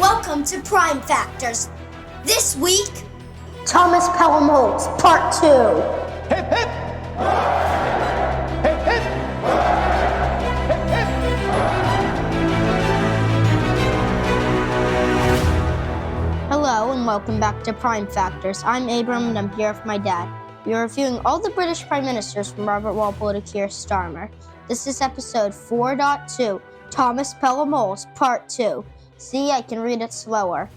Welcome to Prime Factors. This week, Thomas Pelham-Holles, Part 2. Hip, hip! Hip, hip! Hip, hip! Hello and welcome back to Prime Factors. I'm Abram and I'm here with my dad. We are reviewing all the British Prime Ministers from Robert Walpole to Keir Starmer. This is episode 4.2, Thomas Pelham-Holles, Part 2. See, I can read it slower.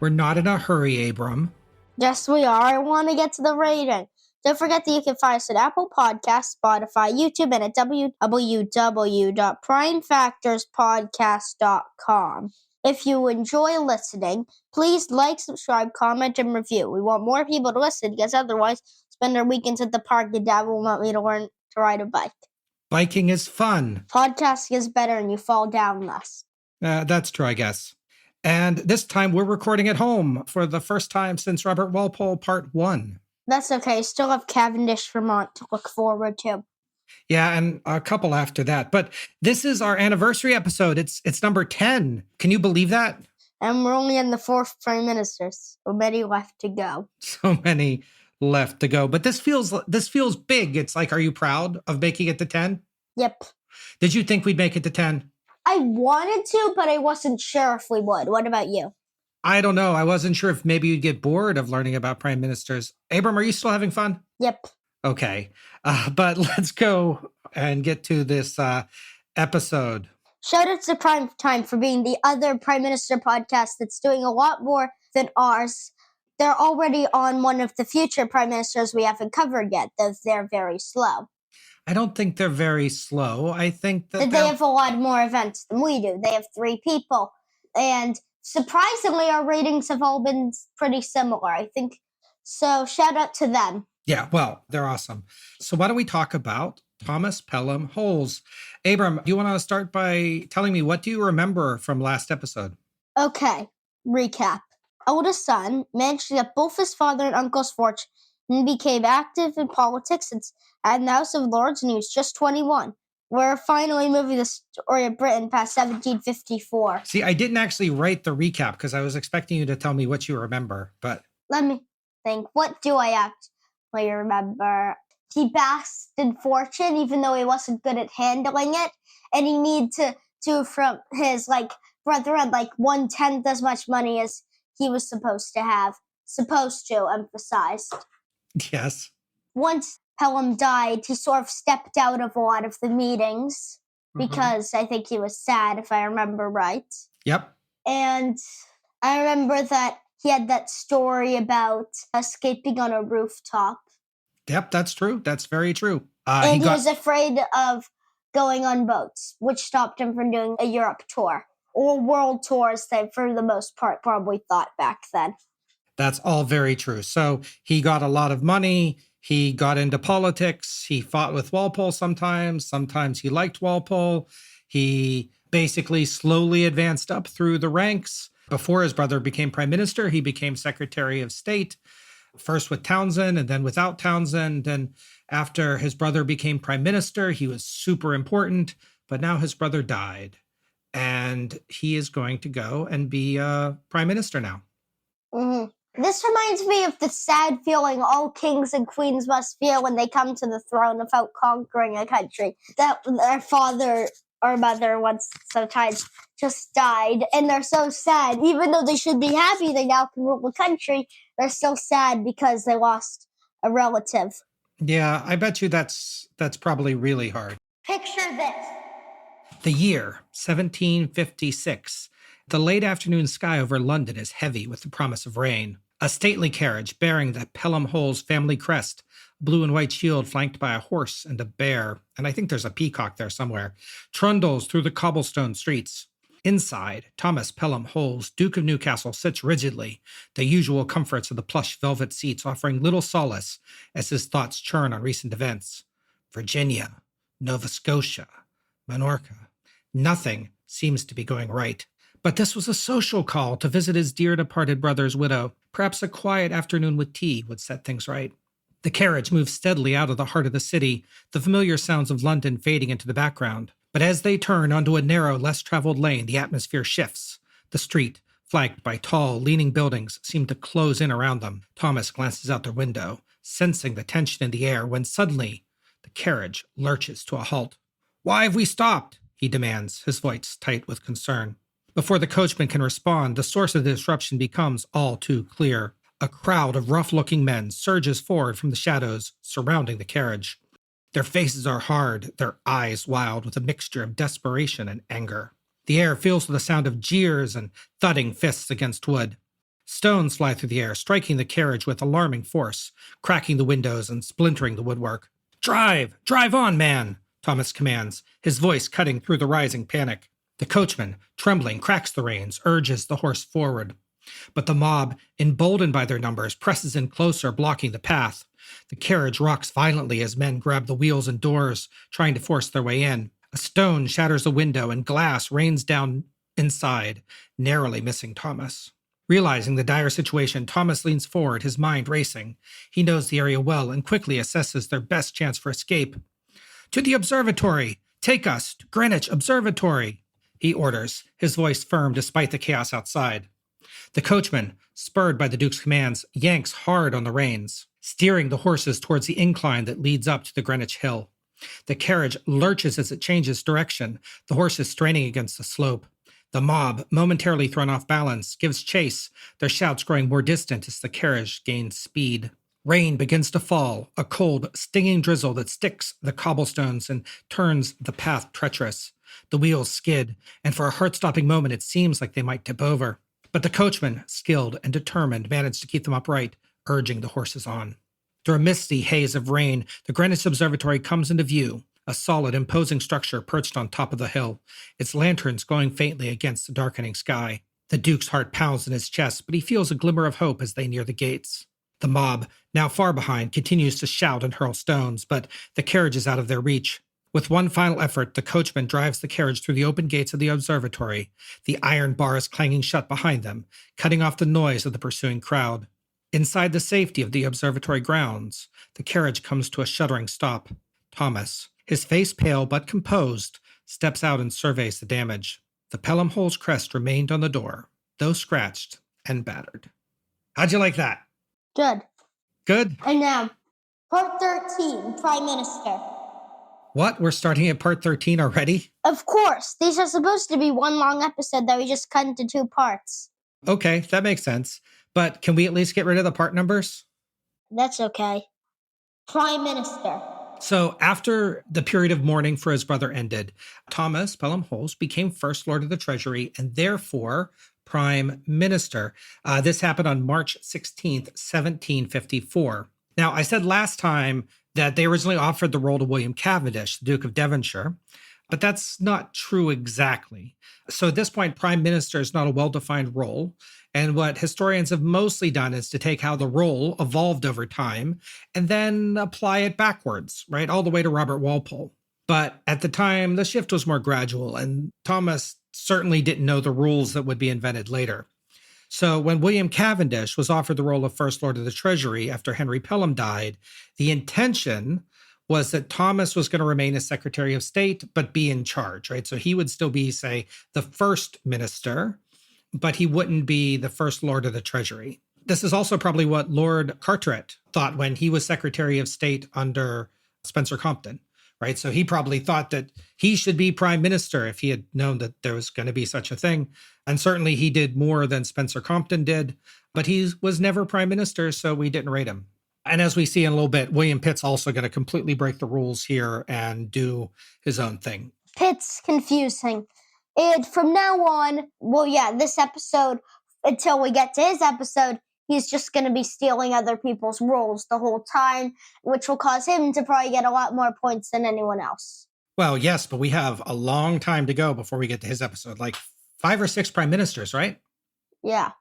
We're not in a hurry, Abram. Yes, we are. I want to get to the rating. Don't forget that you can find us at Apple Podcasts, Spotify, YouTube, and at www.primefactorspodcast.com. If you enjoy listening, please like, subscribe, comment, and review. We want more people to listen because otherwise, spend our weekends at the park and Dad will want me to learn to ride a bike. Biking is fun. Podcasting is better and you fall down less. That's true, I guess. And this time we're recording at home for the first time since Robert Walpole Part 1. That's okay. Still have Cavendish, Vermont to look forward to. Yeah, and a couple after that. But this is our anniversary episode. It's number 10. Can you believe that? And we're only in the 4th Prime Minister. So many left to go. So many left to go. But this feels big. It's like, are you proud of making it to 10? Yep. Did you think we'd make it to 10? I wanted to, but I wasn't sure if we would. What about you? I don't know. I wasn't sure if maybe you'd get bored of learning about prime ministers. Abram, are you still having fun? Yep. Okay. But let's go and get to this episode. Shout out to Prime Time for being the other Prime Minister podcast that's doing a lot more than ours. They're already on one of the future Prime Ministers we haven't covered yet, though they're very slow. I don't think they're very slow. I think that they have a lot more events than we do. They have 3 people. And surprisingly, our ratings have all been pretty similar, I think. So shout out to them. Yeah, well, they're awesome. So why don't we talk about Thomas Pelham-Holles? Abram, do you want to start by telling me, what do you remember from last episode? Okay, recap. Oldest son managed to get both his father and uncle's fortune and became active in politics at the House of Lords when he was just 21. We're finally moving the story of Britain past 1754. See, I didn't actually write the recap because I was expecting you to tell me what you remember, but... Let me think. What do I actually remember? He basked in fortune, even though he wasn't good at handling it, and he needed to from his, brother had, 1/10 as much money as he was supposed to have. Supposed to, emphasized. Yes. Once Pelham died, he sort of stepped out of a lot of the meetings because I think he was sad, if I remember right. Yep. And I remember that he had that story about escaping on a rooftop. Yep, that's true. That's very true. And he was afraid of going on boats, which stopped him from doing a Europe tour. Or world tours, they, for the most part, probably thought back then. That's all very true. So he got a lot of money. He got into politics. He fought with Walpole sometimes. Sometimes he liked Walpole. He basically slowly advanced up through the ranks. Before his brother became prime minister, he became Secretary of State, first with Townsend and then without Townsend. And after his brother became prime minister, he was super important. But now his brother died. And he is going to go and be prime minister now. Mm-hmm. This reminds me of the sad feeling all kings and queens must feel when they come to the throne without conquering a country. That their father or mother once sometimes just died, and they're so sad. Even though they should be happy they now can rule the country, they're still sad because they lost a relative. Yeah, I bet you that's probably really hard. Picture this. The year, 1756. The late afternoon sky over London is heavy with the promise of rain. A stately carriage bearing the Pelham-Holles family crest, blue and white shield flanked by a horse and a bear, and I think there's a peacock there somewhere, trundles through the cobblestone streets. Inside, Thomas Pelham-Holles, Duke of Newcastle, sits rigidly, the usual comforts of the plush velvet seats offering little solace as his thoughts churn on recent events. Virginia, Nova Scotia, Minorca. Nothing seems to be going right. But this was a social call to visit his dear departed brother's widow. Perhaps a quiet afternoon with tea would set things right. The carriage moves steadily out of the heart of the city, the familiar sounds of London fading into the background. But as they turn onto a narrow, less traveled lane, the atmosphere shifts. The street, flanked by tall, leaning buildings, seem to close in around them. Thomas glances out their window, sensing the tension in the air, when suddenly the carriage lurches to a halt. "Why have we stopped?" he demands, his voice tight with concern. Before the coachman can respond, the source of the disruption becomes all too clear. A crowd of rough-looking men surges forward from the shadows surrounding the carriage. Their faces are hard, their eyes wild with a mixture of desperation and anger. The air fills with the sound of jeers and thudding fists against wood. Stones fly through the air, striking the carriage with alarming force, cracking the windows and splintering the woodwork. "Drive! Drive on, man!" Thomas commands, his voice cutting through the rising panic. The coachman, trembling, cracks the reins, urges the horse forward. But the mob, emboldened by their numbers, presses in closer, blocking the path. The carriage rocks violently as men grab the wheels and doors, trying to force their way in. A stone shatters a window and glass rains down inside, narrowly missing Thomas. Realizing the dire situation, Thomas leans forward, his mind racing. He knows the area well and quickly assesses their best chance for escape. "To the observatory! Take us to Greenwich Observatory!" he orders, his voice firm despite the chaos outside. The coachman, spurred by the Duke's commands, yanks hard on the reins, steering the horses towards the incline that leads up to the Greenwich Hill. The carriage lurches as it changes direction, the horses straining against the slope. The mob, momentarily thrown off balance, gives chase, their shouts growing more distant as the carriage gains speed. Rain begins to fall, a cold, stinging drizzle that sticks the cobblestones and turns the path treacherous. The wheels skid, and for a heart-stopping moment it seems like they might tip over. But the coachman, skilled and determined, managed to keep them upright, urging the horses on. Through a misty haze of rain, the Greenwich Observatory comes into view, a solid, imposing structure perched on top of the hill, its lanterns glowing faintly against the darkening sky. The Duke's heart pounds in his chest, but he feels a glimmer of hope as they near the gates. The mob, now far behind, continues to shout and hurl stones, but the carriage is out of their reach. With one final effort, the coachman drives the carriage through the open gates of the observatory, the iron bars clanging shut behind them, cutting off the noise of the pursuing crowd. Inside the safety of the observatory grounds, the carriage comes to a shuddering stop. Thomas, his face pale but composed, steps out and surveys the damage. The Pelham-Holles crest remained on the door, though scratched and battered. How'd you like that? Good. Good? And now, part 13, Prime Minister. What? We're starting at part 13 already? Of course. These are supposed to be one long episode that we just cut into 2 parts. Okay, that makes sense. But can we at least get rid of the part numbers? That's okay. Prime Minister. So after the period of mourning for his brother ended, Thomas Pelham-Holles became First Lord of the Treasury and therefore Prime Minister. This happened on March 16th, 1754. Now, I said last time that they originally offered the role to William Cavendish, the Duke of Devonshire, but that's not true exactly. So at this point, Prime Minister is not a well-defined role. And what historians have mostly done is to take how the role evolved over time and then apply it backwards, right, all the way to Robert Walpole. But at the time, the shift was more gradual, and Thomas certainly didn't know the rules that would be invented later. So when William Cavendish was offered the role of First Lord of the Treasury after Henry Pelham died, the intention was that Thomas was going to remain as Secretary of State, but be in charge, right? So he would still be, say, the first minister, but he wouldn't be the First Lord of the Treasury. This is also probably what Lord Carteret thought when he was Secretary of State under Spencer Compton, right? So he probably thought that he should be Prime Minister if he had known that there was going to be such a thing. And certainly he did more than Spencer Compton did, but he was never Prime Minister, so we didn't rate him. And as we see in a little bit, William Pitt's also going to completely break the rules here and do his own thing. Pitt's confusing. And from now on, this episode, until we get to his episode, he's just going to be stealing other people's rules the whole time, which will cause him to probably get a lot more points than anyone else. Well, yes, but we have a long time to go before we get to his episode, like 5 or 6 prime ministers, right? Yeah,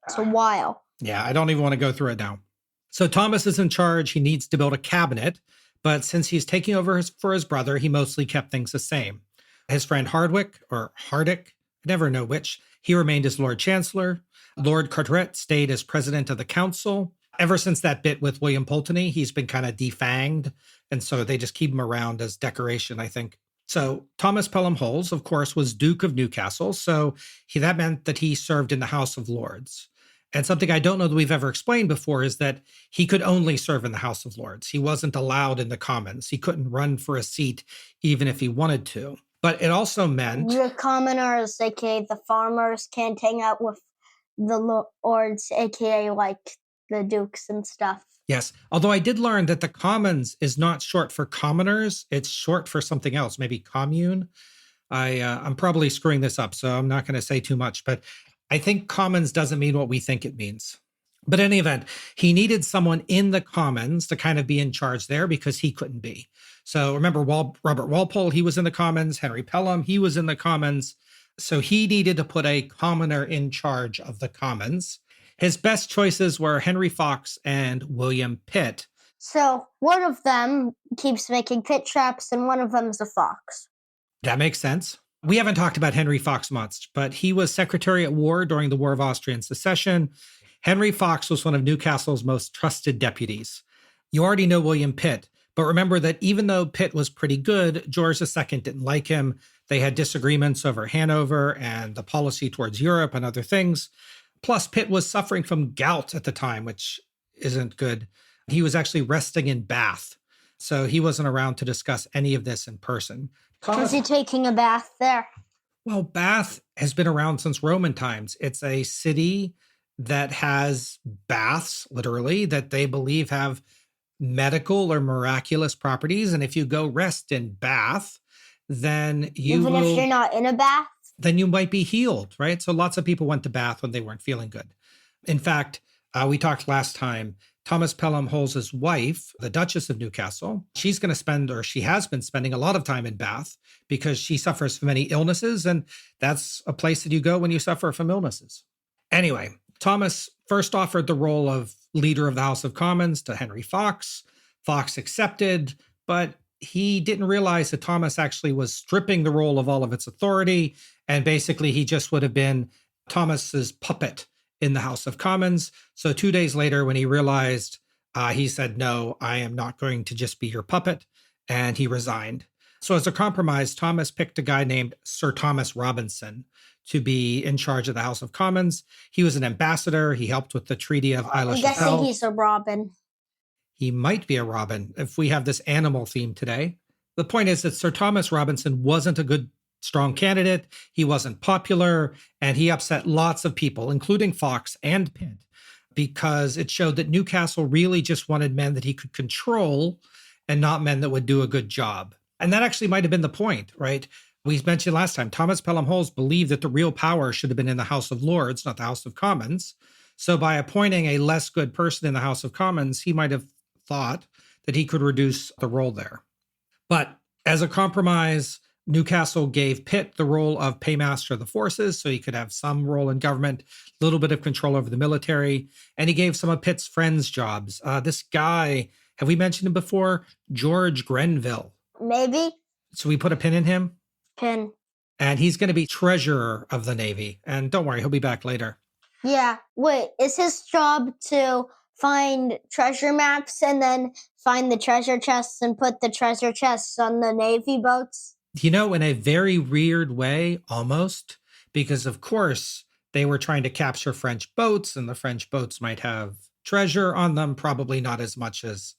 it's a while. Yeah, I don't even want to go through it now. So Thomas is in charge. He needs to build a cabinet, but since he's taking over for his brother, he mostly kept things the same. His friend Hardwick, or Hardick, I never know which, he remained as Lord Chancellor. Lord Carteret stayed as President of the Council. Ever since that bit with William Pulteney, he's been kind of defanged, and so they just keep him around as decoration, I think. So Thomas Pelham-Holles, of course, was Duke of Newcastle. So that meant that he served in the House of Lords. And something I don't know that we've ever explained before is that he could only serve in the House of Lords. He wasn't allowed in the Commons. He couldn't run for a seat even if he wanted to. But it also meant the commoners, aka the farmers, can't hang out with the lords, aka like the dukes and stuff. Yes. Although I did learn that the Commons is not short for commoners. It's short for something else, maybe commune. I'm probably screwing this up, so I'm not going to say too much. But I think Commons doesn't mean what we think it means. But in any event, he needed someone in the Commons to kind of be in charge there because he couldn't be. So remember Robert Walpole, he was in the Commons. Henry Pelham, he was in the Commons. So he needed to put a commoner in charge of the Commons. His best choices were Henry Fox and William Pitt. So one of them keeps making pit traps and one of them is a fox. That makes sense. We haven't talked about Henry Fox much, but he was Secretary at War during the War of Austrian Succession. Henry Fox was one of Newcastle's most trusted deputies. You already know William Pitt, but remember that even though Pitt was pretty good, George II didn't like him. They had disagreements over Hanover and the policy towards Europe and other things. Plus, Pitt was suffering from gout at the time, which isn't good. He was actually resting in Bath, so he wasn't around to discuss any of this in person. Was he taking a bath there? Well, Bath has been around since Roman times. It's a city that has baths, literally, that they believe have medical or miraculous properties. And if you go rest in Bath, then Even if you're not in a bath? Then you might be healed, right? So lots of people went to Bath when they weren't feeling good. In fact, we talked last time, Thomas Pelham-Holles' wife, the Duchess of Newcastle, she's going to spend, or she has been spending a lot of time in Bath because she suffers from many illnesses. And that's a place that you go when you suffer from illnesses. Anyway, Thomas first offered the role of leader of the House of Commons to Henry Fox. Fox accepted, but he didn't realize that Thomas actually was stripping the role of all of its authority. And basically, he just would have been Thomas's puppet in the House of Commons. So 2 days later, when he realized, he said, no, I am not going to just be your puppet. And he resigned. So as a compromise, Thomas picked a guy named Sir Thomas Robinson to be in charge of the House of Commons. He was an ambassador. He helped with the Treaty of Aix-la-Chapelle. I'm guessing he's a robin. He might be a robin if we have this animal theme today. The point is that Sir Thomas Robinson wasn't a good, strong candidate. He wasn't popular, and he upset lots of people, including Fox and Pitt, because it showed that Newcastle really just wanted men that he could control and not men that would do a good job. And that actually might have been the point, right? We mentioned last time, Thomas Pelham-Holles believed that the real power should have been in the House of Lords, not the House of Commons. So by appointing a less good person in the House of Commons, he might have thought that he could reduce the role there. But as a compromise, Newcastle gave Pitt the role of paymaster of the forces, so he could have some role in government, a little bit of control over the military, and he gave some of Pitt's friends jobs. This guy, have we mentioned him before? George Grenville. Maybe. So we put a pin in him? Pin. And he's going to be treasurer of the Navy. And don't worry, he'll be back later. Yeah. Wait, is his job to find treasure maps and then find the treasure chests and put the treasure chests on the Navy boats? You know, in a very weird way, almost, because of course they were trying to capture French boats and the French boats might have treasure on them, probably not as much as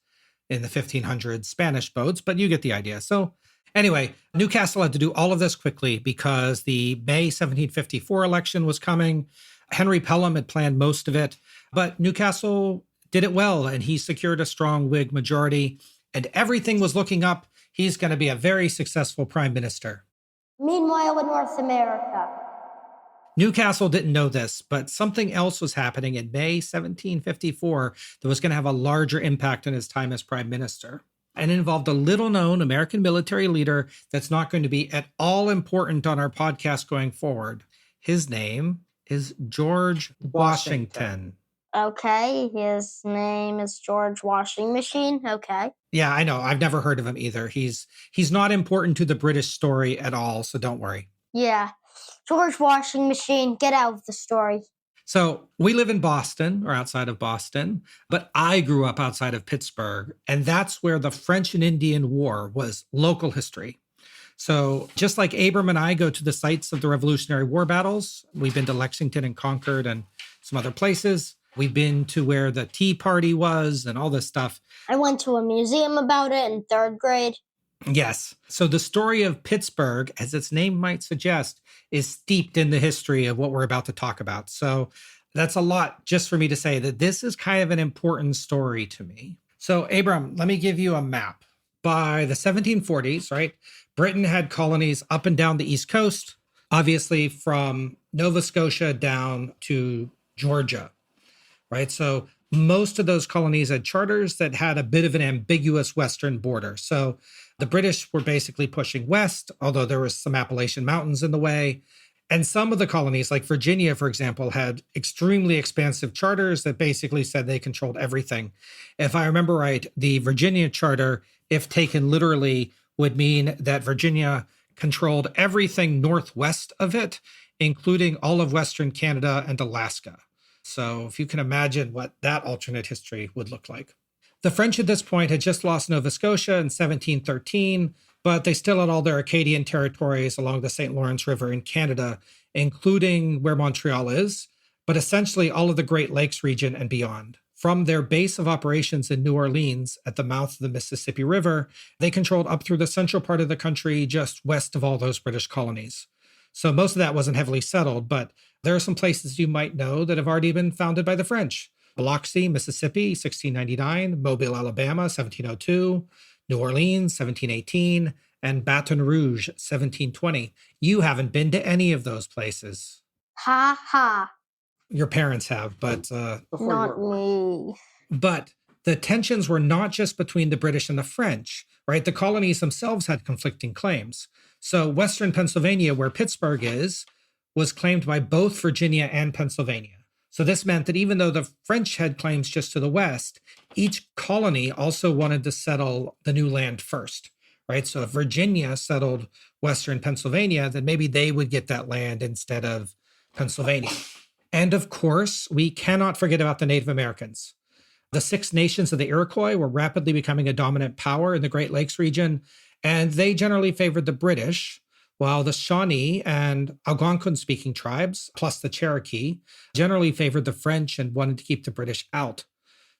in the 1500s Spanish boats, but you get the idea. So anyway, Newcastle had to do all of this quickly because the May 1754 election was coming. Henry Pelham had planned most of it, but Newcastle did it well, and he secured a strong Whig majority, and everything was looking up. He's going to be a very successful prime minister. Meanwhile, in North America. Newcastle didn't know this, but something else was happening in May 1754 that was going to have a larger impact on his time as prime minister. And it involved a little-known American military leader that's not going to be at all important on our podcast going forward. His name is George Washington. Okay, his name is George Washing Machine. Okay. Yeah, I know. I've never heard of him either. He's not important to the British story at all, so don't worry. Yeah. George Washing Machine, get out of the story. So we live in Boston, or outside of Boston, but I grew up outside of Pittsburgh, and that's where the French and Indian War was local history. So just like Abram and I go to the sites of the Revolutionary War battles, we've been to Lexington and Concord and some other places. We've been to where the Tea Party was and all this stuff. I went to a museum about it in 3rd grade. Yes. So the story of Pittsburgh, as its name might suggest, is steeped in the history of what we're about to talk about. So that's a lot just for me to say that this is kind of an important story to me. So, Abram, let me give you a map. By the 1740s, right, Britain had colonies up and down the East Coast, obviously from Nova Scotia down to Georgia, right? So most of those colonies had charters that had a bit of an ambiguous western border. So the British were basically pushing west, although there was some Appalachian Mountains in the way. And some of the colonies, like Virginia, for example, had extremely expansive charters that basically said they controlled everything. If I remember right, the Virginia charter, if taken literally, would mean that Virginia controlled everything northwest of it, including all of Western Canada and Alaska. So if you can imagine what that alternate history would look like. The French at this point had just lost Nova Scotia in 1713, but they still had all their Acadian territories along the St. Lawrence River in Canada, including where Montreal is, but essentially all of the Great Lakes region and beyond. From their base of operations in New Orleans at the mouth of the Mississippi River, they controlled up through the central part of the country just west of all those British colonies. So most of that wasn't heavily settled, but there are some places you might know that have already been founded by the French. Biloxi, Mississippi, 1699, Mobile, Alabama, 1702, New Orleans, 1718, and Baton Rouge, 1720. You haven't been to any of those places. Ha ha. Your parents have, but Not me. But the tensions were not just between the British and the French, right? The colonies themselves had conflicting claims. So Western Pennsylvania, where Pittsburgh is, was claimed by both Virginia and Pennsylvania. So this meant that even though the French had claims just to the west, each colony also wanted to settle the new land first, right? So if Virginia settled Western Pennsylvania, then maybe they would get that land instead of Pennsylvania. And of course, we cannot forget about the Native Americans. The Six Nations of the Iroquois were rapidly becoming a dominant power in the Great Lakes region, and they generally favored the British, while the Shawnee and Algonquin-speaking tribes, plus the Cherokee, generally favored the French and wanted to keep the British out.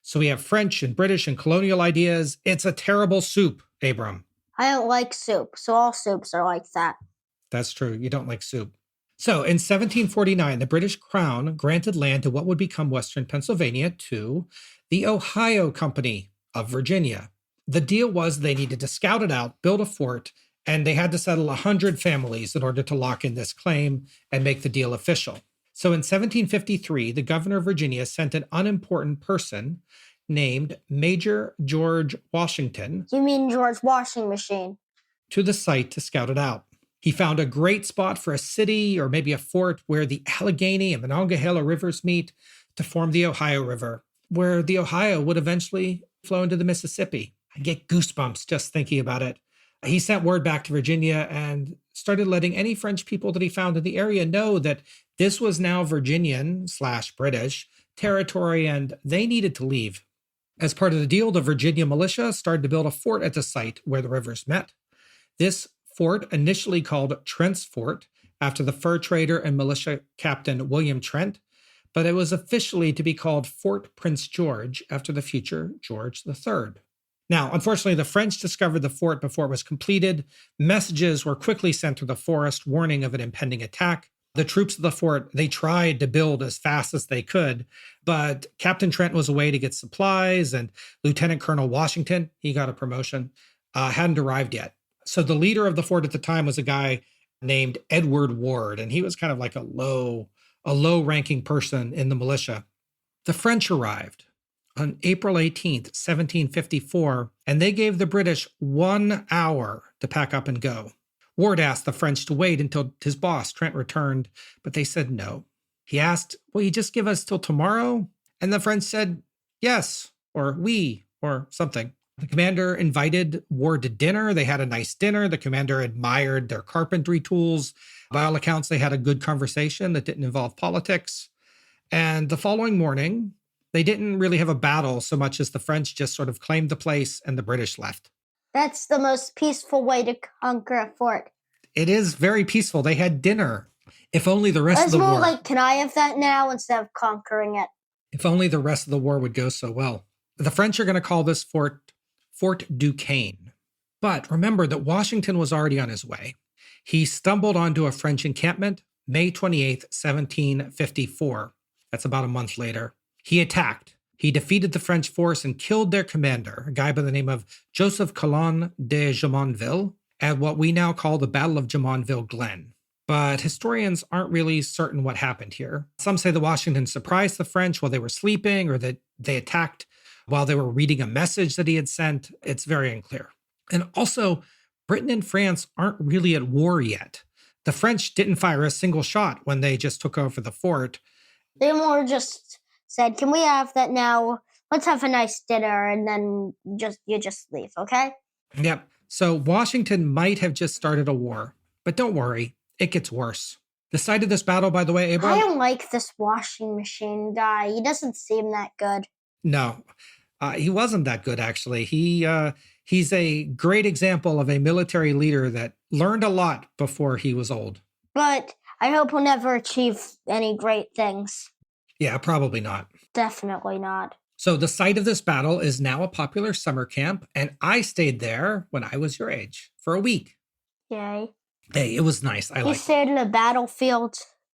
So we have French and British and colonial ideas. It's a terrible soup, Abram. I don't like soup, so all soups are like that. That's true. You don't like soup. So in 1749, the British Crown granted land to what would become Western Pennsylvania to the Ohio Company of Virginia. The deal was they needed to scout it out, build a fort, and they had to settle 100 families in order to lock in this claim and make the deal official. So in 1753, the governor of Virginia sent an unimportant person named Major George Washington. You mean George Washing Machine? To the site to scout it out. He found a great spot for a city or maybe a fort where the Allegheny and Monongahela rivers meet to form the Ohio River, where the Ohio would eventually flow into the Mississippi. I get goosebumps just thinking about it. He sent word back to Virginia and started letting any French people that he found in the area know that this was now Virginian/British territory and they needed to leave. As part of the deal, the Virginia militia started to build a fort at the site where the rivers met. This fort, initially called Trent's Fort, after the fur trader and militia captain William Trent, but it was officially to be called Fort Prince George after the future George III. Now, unfortunately, the French discovered the fort before it was completed. Messages were quickly sent through the forest warning of an impending attack. The troops of the fort, they tried to build as fast as they could, but Captain Trent was away to get supplies, and Lieutenant Colonel Washington, he got a promotion, hadn't arrived yet. So the leader of the fort at the time was a guy named Edward Ward, and he was kind of like a low-ranking person in the militia. The French arrived on April 18th, 1754, and they gave the British 1 hour to pack up and go. Ward asked the French to wait until his boss, Trent, returned, but they said no. He asked, will you just give us till tomorrow? And the French said, yes, or oui, or something. The commander invited Ward to dinner. They had a nice dinner. The commander admired their carpentry tools. By all accounts, they had a good conversation that didn't involve politics. And the following morning, they didn't really have a battle so much as the French just sort of claimed the place and the British left. That's the most peaceful way to conquer a fort. It is very peaceful. They had dinner. If only the rest of It's the more war. like, can I have that now instead of conquering it? If only the rest of the war would go so well. The French are going to call this fort Fort Duquesne. But remember that Washington was already on his way. He stumbled onto a French encampment May 28th, 1754. That's about a month later. He attacked. He defeated the French force and killed their commander, a guy by the name of Joseph Coulon de Jumonville, at what we now call the Battle of Jumonville Glen. But historians aren't really certain what happened here. Some say that Washington surprised the French while they were sleeping, or that they attacked while they were reading a message that he had sent. It's very unclear. And also, Britain and France aren't really at war yet. The French didn't fire a single shot when they just took over the fort. They more just said, can we have that now? Let's have a nice dinner and then you just leave, okay? Yep. So Washington might have just started a war. But don't worry, it gets worse. The site of this battle, by the way, Abram? I don't like this washing machine guy. He doesn't seem that good. No, he wasn't that good, actually. He's a great example of a military leader that learned a lot before he was old. But I hope he'll never achieve any great things. Yeah, probably not. Definitely not. So the site of this battle is now a popular summer camp, and I stayed there when I was your age for a week. Yay. Hey, it was nice. I You liked it. stayed in a battlefield.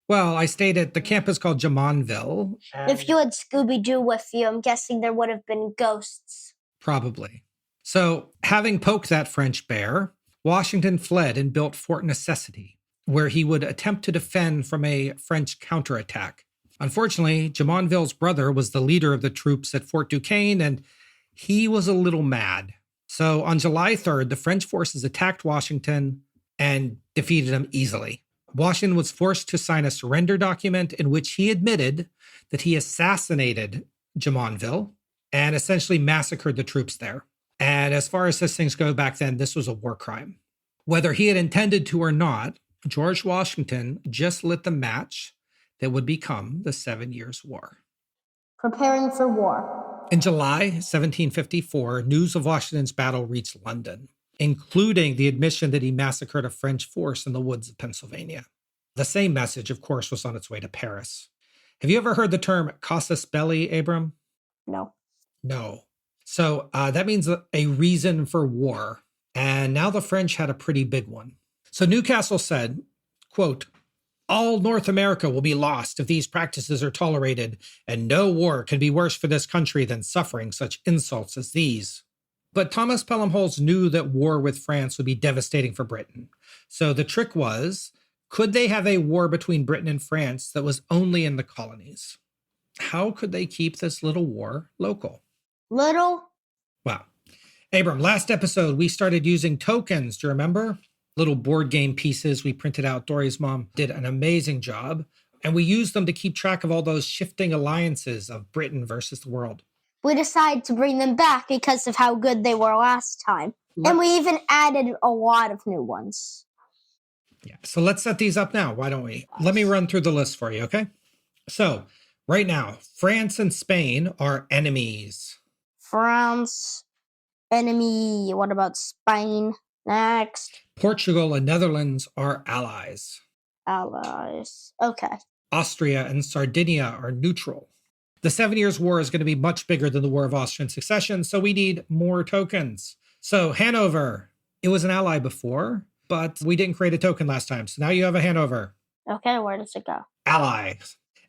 Well, I stayed at the campus called Jumonville. If you had Scooby-Doo with you, I'm guessing there would have been ghosts. Probably. So, having poked that French bear, Washington fled and built Fort Necessity, where he would attempt to defend from a French counterattack. Unfortunately, Jumonville's brother was the leader of the troops at Fort Duquesne, and he was a little mad. So, on July 3rd, the French forces attacked Washington and defeated him easily. Washington was forced to sign a surrender document in which he admitted that he assassinated Jumonville and essentially massacred the troops there. And as far as these things go back then, this was a war crime. Whether he had intended to or not, George Washington just lit the match that would become the 7 Years' War. Preparing for war. In July 1754, news of Washington's battle reached London, including the admission that he massacred a French force in the woods of Pennsylvania. The same message, of course, was on its way to Paris. Have you ever heard the term casus belli, Abram? No. No. So that means a reason for war. And now the French had a pretty big one. So Newcastle said, quote, all North America will be lost if these practices are tolerated, and no war can be worse for this country than suffering such insults as these. But Thomas Pelham-Holles knew that war with France would be devastating for Britain. So the trick was, could they have a war between Britain and France that was only in the colonies? How could they keep this little war local? Little? Wow. Abram, last episode, we started using tokens. Do you remember? Little board game pieces we printed out. Dory's mom did an amazing job. And we used them to keep track of all those shifting alliances of Britain versus the world. We decided to bring them back because of how good they were last time. And we even added a lot of new ones. Yeah. So let's set these up now. Why don't we? Let me run through the list for you, okay? So right now, France and Spain are enemies. France, enemy. What about Spain? Next. Portugal and Netherlands are allies. Allies. Okay. Austria and Sardinia are neutral. The 7 Years' War is going to be much bigger than the War of Austrian Succession, so we need more tokens. So Hanover, it was an ally before, but we didn't create a token last time. So now you have a Hanover. Okay, where does it go? Ally.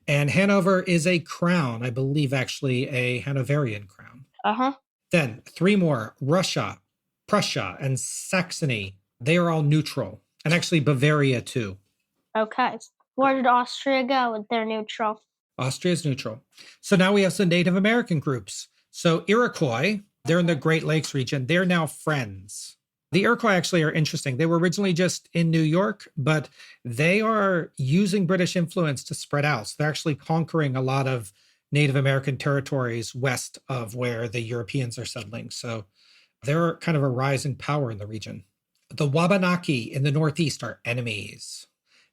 And Hanover is a crown, I believe actually a Hanoverian crown. Uh-huh. Then 3 more, Russia, Prussia, and Saxony. They are all neutral. And actually Bavaria too. Okay. Where did Austria go if they're neutral? Austria is neutral. So now we have some Native American groups. So Iroquois, they're in the Great Lakes region. They're now friends. The Iroquois actually are interesting. They were originally just in New York, but they are using British influence to spread out. So they're actually conquering a lot of Native American territories west of where the Europeans are settling. So they're kind of a rising power in the region. The Wabanaki in the Northeast are enemies.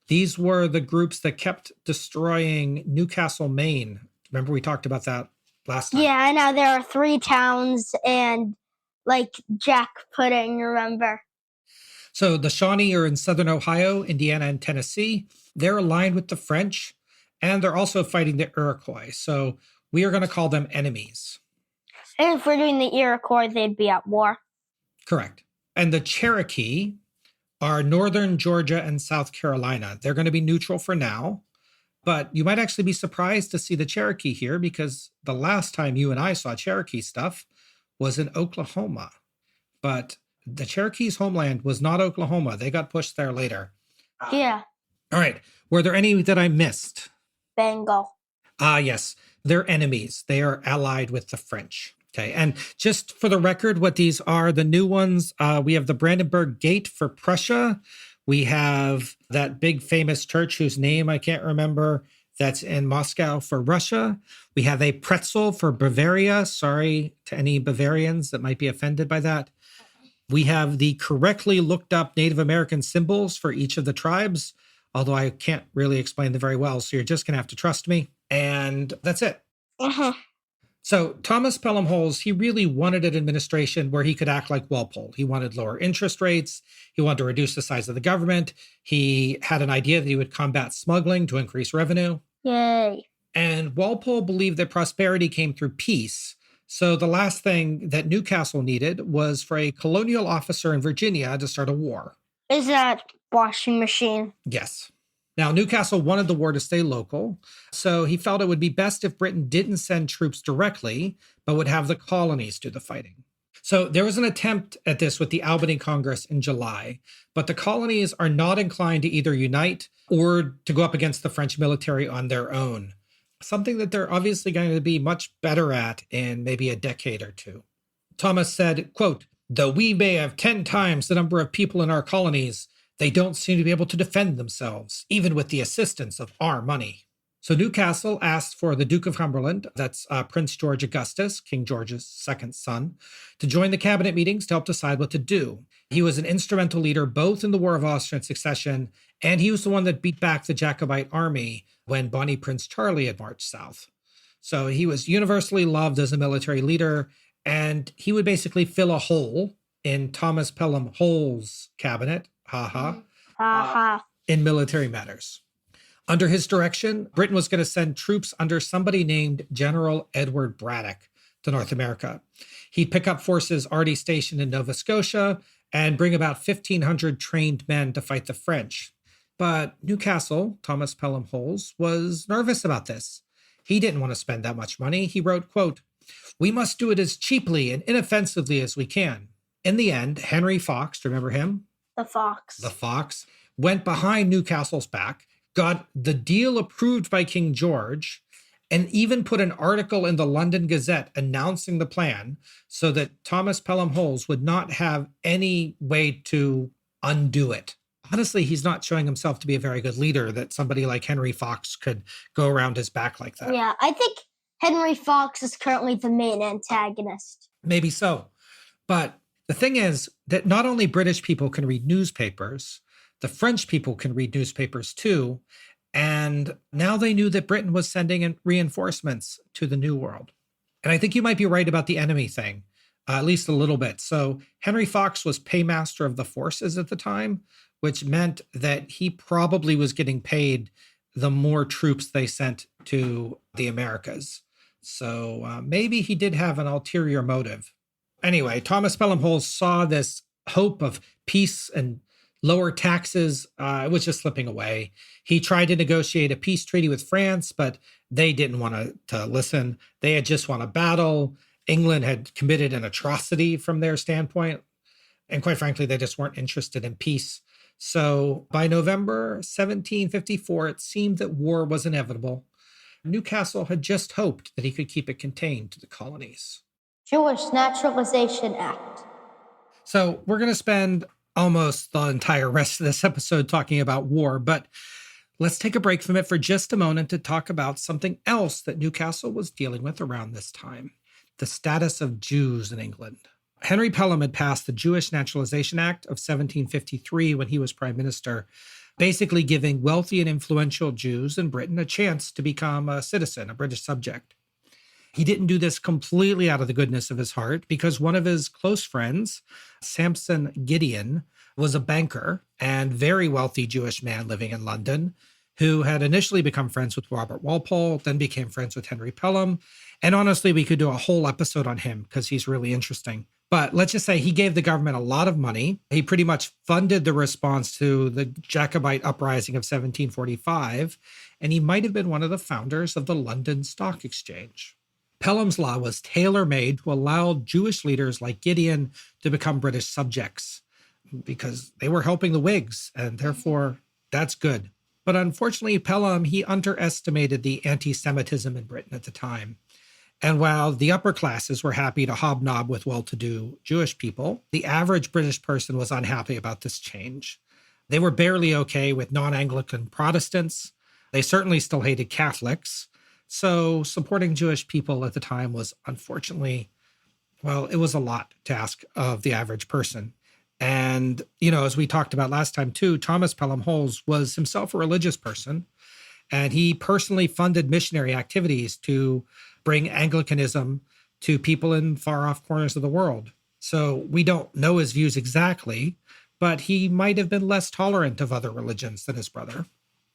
These were the groups that kept destroying Newcastle, Maine. Remember we talked about that last time? Yeah, I know there are 3 towns and like jack pudding, remember? So the Shawnee are in southern Ohio, Indiana, and Tennessee. They're aligned with the French, and they're also fighting the Iroquois. So we are going to call them enemies. And if we're doing the Iroquois, they'd be at war. Correct. And the Cherokee are northern Georgia and South Carolina. They're going to be neutral for now, but you might actually be surprised to see the Cherokee here because the last time you and I saw Cherokee stuff was in Oklahoma. But the Cherokee's homeland was not Oklahoma. They got pushed there later. Yeah. All right. Were there any that I missed? Bengal. Yes. They're enemies. They are allied with the French. Okay. And just for the record, what these are, the new ones, we have the Brandenburg Gate for Prussia. We have that big famous church whose name I can't remember that's in Moscow for Russia. We have a pretzel for Bavaria. Sorry to any Bavarians that might be offended by that. We have the correctly looked up Native American symbols for each of the tribes, although I can't really explain them very well, so you're just going to have to trust me. And that's it. Uh-huh. So Thomas Pelham-Holles, he really wanted an administration where he could act like Walpole. He wanted lower interest rates. He wanted to reduce the size of the government. He had an idea that he would combat smuggling to increase revenue. Yay. And Walpole believed that prosperity came through peace. So the last thing that Newcastle needed was for a colonial officer in Virginia to start a war. Is that washing machine? Yes. Now, Newcastle wanted the war to stay local, so he felt it would be best if Britain didn't send troops directly, but would have the colonies do the fighting. So there was an attempt at this with the Albany Congress in July, but the colonies are not inclined to either unite or to go up against the French military on their own, something that they're obviously going to be much better at in maybe a decade or two. Thomas said, quote, "Though we may have 10 times the number of people in our colonies, they don't seem to be able to defend themselves, even with the assistance of our money." So Newcastle asked for the Duke of Cumberland, that's Prince George Augustus, King George's second son, to join the cabinet meetings to help decide what to do. He was an instrumental leader both in the War of Austrian Succession, and he was the one that beat back the Jacobite army when Bonnie Prince Charlie had marched south. So he was universally loved as a military leader, and he would basically fill a hole in Thomas Pelham-Holles' cabinet, in military matters. Under his direction, Britain was going to send troops under somebody named General Edward Braddock to North America. He'd pick up forces already stationed in Nova Scotia and bring about 1,500 trained men to fight the French. But Newcastle, Thomas Pelham-Holles, was nervous about this. He didn't want to spend that much money. He wrote, quote, "We must do it as cheaply and inoffensively as we can." In the end, Henry Fox, remember him? The fox. The Fox, went behind Newcastle's back, got the deal approved by King George, and even put an article in the London Gazette announcing the plan so that Thomas Pelham-Holles would not have any way to undo it. Honestly, he's not showing himself to be a very good leader that somebody like Henry Fox could go around his back like that. Yeah, I think Henry Fox is currently the main antagonist. Maybe so. But the thing is that not only British people can read newspapers, the French people can read newspapers too. And now they knew that Britain was sending in reinforcements to the New World. And I think you might be right about the enemy thing, at least a little bit. So Henry Fox was paymaster of the forces at the time, which meant that he probably was getting paid the more troops they sent to the Americas. So maybe he did have an ulterior motive. Anyway, Thomas Pelham-Holles saw this hope of peace and lower taxes. It was just slipping away. He tried to negotiate a peace treaty with France, but they didn't want to listen. They had just won a battle. England had committed an atrocity from their standpoint. And quite frankly, they just weren't interested in peace. So by November 1754, it seemed that war was inevitable. Newcastle had just hoped that he could keep it contained to the colonies. Jewish Naturalization Act. So we're going to spend almost the entire rest of this episode talking about war, but let's take a break from it for just a moment to talk about something else that Newcastle was dealing with around this time: the status of Jews in England. Henry Pelham had passed the Jewish Naturalization Act of 1753 when he was prime minister, basically giving wealthy and influential Jews in Britain a chance to become a citizen, a British subject. He didn't do this completely out of the goodness of his heart because one of his close friends, Samson Gideon, was a banker and very wealthy Jewish man living in London who had initially become friends with Robert Walpole, then became friends with Henry Pelham. And honestly, we could do a whole episode on him because he's really interesting. But let's just say he gave the government a lot of money. He pretty much funded the response to the Jacobite uprising of 1745, and he might have been one of the founders of the London Stock Exchange. Pelham's law was tailor-made to allow Jewish leaders like Gideon to become British subjects because they were helping the Whigs, and therefore that's good. But unfortunately, Pelham, he underestimated the anti-Semitism in Britain at the time. And while the upper classes were happy to hobnob with well-to-do Jewish people, the average British person was unhappy about this change. They were barely okay with non-Anglican Protestants. They certainly still hated Catholics. So supporting Jewish people at the time was unfortunately, well, it was a lot to ask of the average person. And, as we talked about last time too, Thomas Pelham-Holles was himself a religious person, and he personally funded missionary activities to bring Anglicanism to people in far-off corners of the world. So we don't know his views exactly, but he might have been less tolerant of other religions than his brother.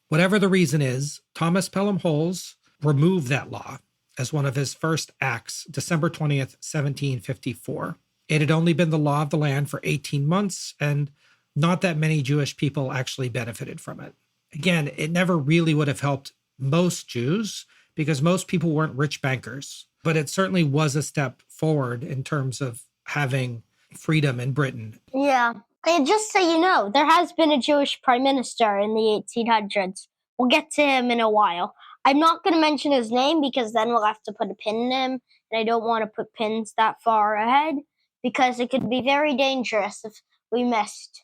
Whatever the reason is, Thomas Pelham-Holles removed that law as one of his first acts, December 20th, 1754. It had only been the law of the land for 18 months, and not that many Jewish people actually benefited from it. Again, it never really would have helped most Jews because most people weren't rich bankers, but it certainly was a step forward in terms of having freedom in Britain. Yeah. And just so you know, there has been a Jewish prime minister in the 1800s. We'll get to him in a while. I'm not going to mention his name because then we'll have to put a pin in him, and I don't want to put pins that far ahead because it could be very dangerous if we missed.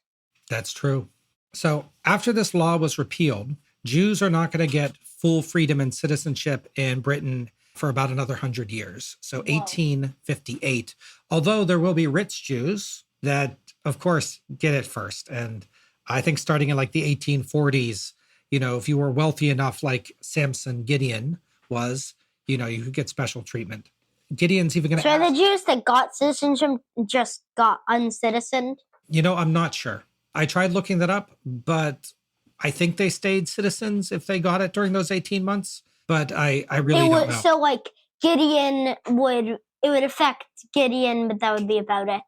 That's true. So after this law was repealed, Jews are not going to get full freedom and citizenship in Britain for about another 100 years. So 1858, although there will be rich Jews that, of course, get it first. And I think starting in like the 1840s, if you were wealthy enough like Samson Gideon was, you could get special treatment. Gideon's even going to So the Jews that got citizenship just got uncitizened? I'm not sure. I tried looking that up, but I think they stayed citizens if they got it during those 18 months. But I really don't know. So like Gideon it would affect Gideon, but that would be about it.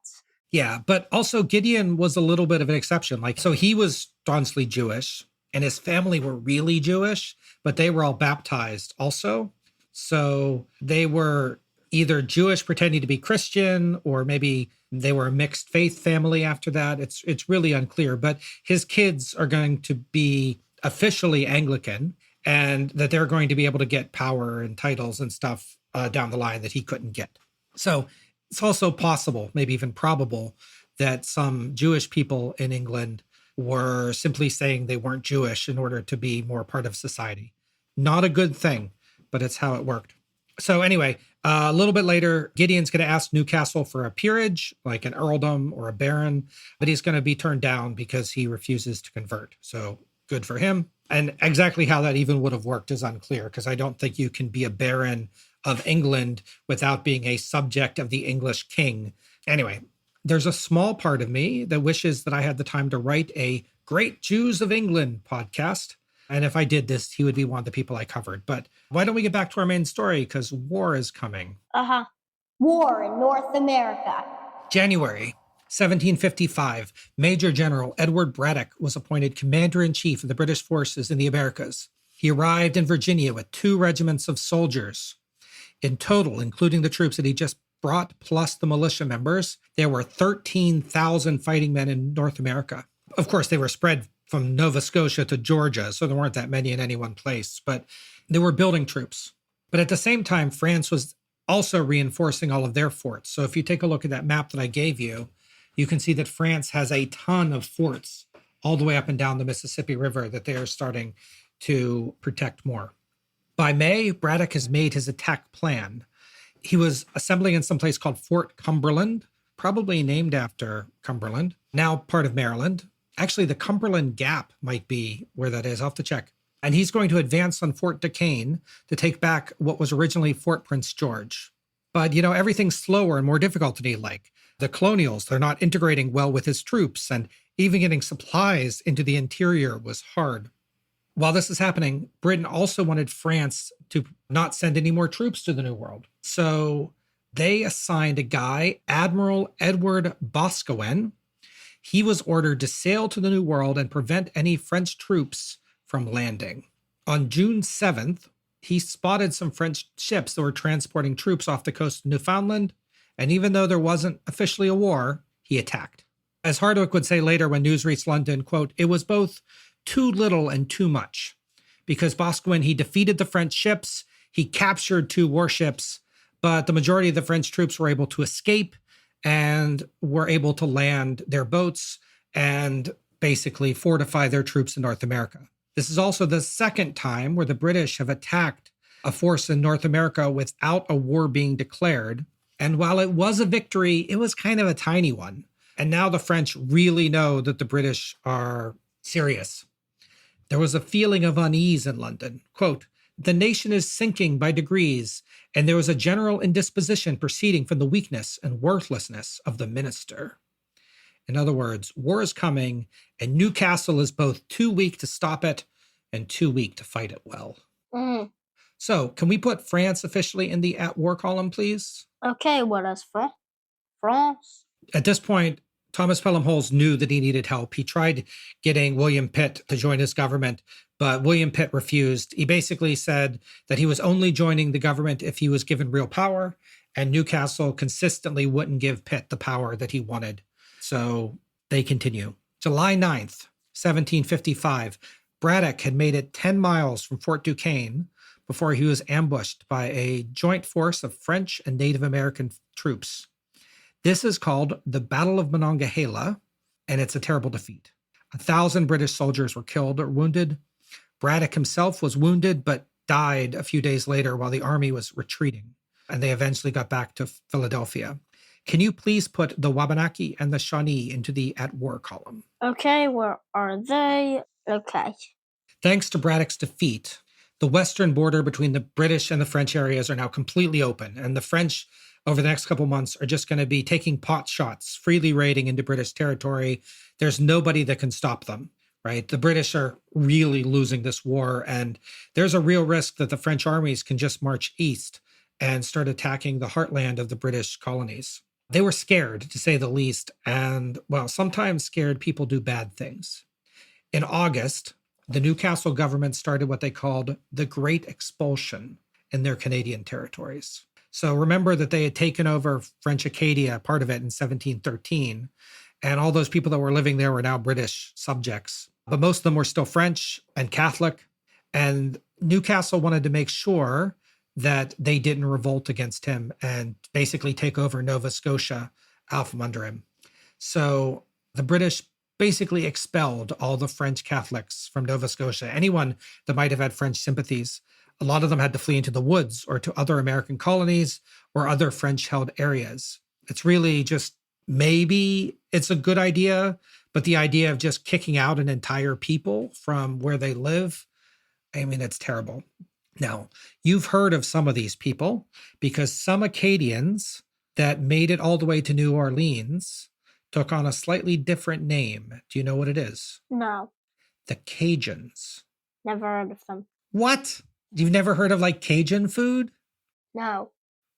Yeah, but also Gideon was a little bit of an exception. So he was staunchly Jewish and his family were really Jewish, but they were all baptized also. So they were either Jewish pretending to be Christian, or maybe they were a mixed faith family after that. It's really unclear, but his kids are going to be officially Anglican, and that they're going to be able to get power and titles and stuff down the line that he couldn't get. So it's also possible, maybe even probable, that some Jewish people in England were simply saying they weren't Jewish in order to be more part of society. Not a good thing, but it's how it worked. So anyway, a little bit later, Gideon's going to ask Newcastle for a peerage, like an earldom or a baron, but he's going to be turned down because he refuses to convert. So good for him. And exactly how that even would have worked is unclear, because I don't think you can be a baron of England without being a subject of the English king. Anyway, there's a small part of me that wishes that I had the time to write a Great Jews of England podcast. And if I did this, he would be one of the people I covered. But why don't we get back to our main story? Because war is coming. War in North America. January 1755, Major General Edward Braddock was appointed Commander-in-Chief of the British forces in the Americas. He arrived in Virginia with 2 regiments of soldiers. In total, including the troops that he just brought, plus the militia members, there were 13,000 fighting men in North America. Of course, they were spread from Nova Scotia to Georgia, so there weren't that many in any one place, but they were building troops. But at the same time, France was also reinforcing all of their forts. So if you take a look at that map that I gave you, you can see that France has a ton of forts all the way up and down the Mississippi River that they are starting to protect more. By May, Braddock has made his attack plan. He was assembling in some place called Fort Cumberland, probably named after Cumberland, now part of Maryland. Actually, the Cumberland Gap might be where that is. I'll have to check. And he's going to advance on Fort Duquesne to take back what was originally Fort Prince George. But, everything's slower and more difficult than he'd like. The colonials, they're not integrating well with his troops, and even getting supplies into the interior was hard. While this is happening, Britain also wanted France to not send any more troops to the New World. So they assigned a guy, Admiral Edward Boscawen. He was ordered to sail to the New World and prevent any French troops from landing. On June 7th, he spotted some French ships that were transporting troops off the coast of Newfoundland, and even though there wasn't officially a war, he attacked. As Hardwick would say later when news reached London, quote, "It was both too little and too much, because Boscawen, he defeated the French ships, he captured 2 warships, but the majority of the French troops were able to escape and were able to land their boats and basically fortify their troops in North America." This is also the second time where the British have attacked a force in North America without a war being declared. And while it was a victory, it was kind of a tiny one. And now the French really know that the British are serious. There was a feeling of unease in London. Quote, "The nation is sinking by degrees, and there was a general indisposition proceeding from the weakness and worthlessness of the minister." In other words, war is coming, and Newcastle is both too weak to stop it and too weak to fight it well. So, can we put France officially in the at war column, please? Okay, what is France? At this point, Thomas Pelham-Holles knew that he needed help. He tried getting William Pitt to join his government, but William Pitt refused. He basically said that he was only joining the government if he was given real power, and Newcastle consistently wouldn't give Pitt the power that he wanted. So they continue. July 9th, 1755, Braddock had made it 10 miles from Fort Duquesne before he was ambushed by a joint force of French and Native American troops. This is called the Battle of Monongahela, and it's a terrible defeat. 1,000 British soldiers were killed or wounded. Braddock himself was wounded, but died a few days later while the army was retreating, and they eventually got back to Philadelphia. Can you please put the Wabanaki and the Shawnee into the at war column? Okay, where are they? Okay. Thanks to Braddock's defeat, the western border between the British and the French areas are now completely open, and the French over the next couple months are just going to be taking pot shots, freely raiding into British territory. There's nobody that can stop them, right? The British are really losing this war, and there's a real risk that the French armies can just march east and start attacking the heartland of the British colonies. They were scared, to say the least, and, well, sometimes scared people do bad things. In August, the Newcastle government started what they called the Great Expulsion in their Canadian territories. So remember that they had taken over French Acadia, part of it, in 1713, and all those people that were living there were now British subjects. But most of them were still French and Catholic, and Newcastle wanted to make sure that they didn't revolt against him and basically take over Nova Scotia out from under him. So the British basically expelled all the French Catholics from Nova Scotia, anyone that might have had French sympathies. A lot of them had to flee into the woods or to other American colonies or other French-held areas. It's really just, maybe it's a good idea, but the idea of just kicking out an entire people from where they live, I mean, it's terrible. Now, you've heard of some of these people because some Acadians that made it all the way to New Orleans took on a slightly different name. Do you know what it is? No, The Cajuns. never heard of them. What? You've never heard of like Cajun food? No.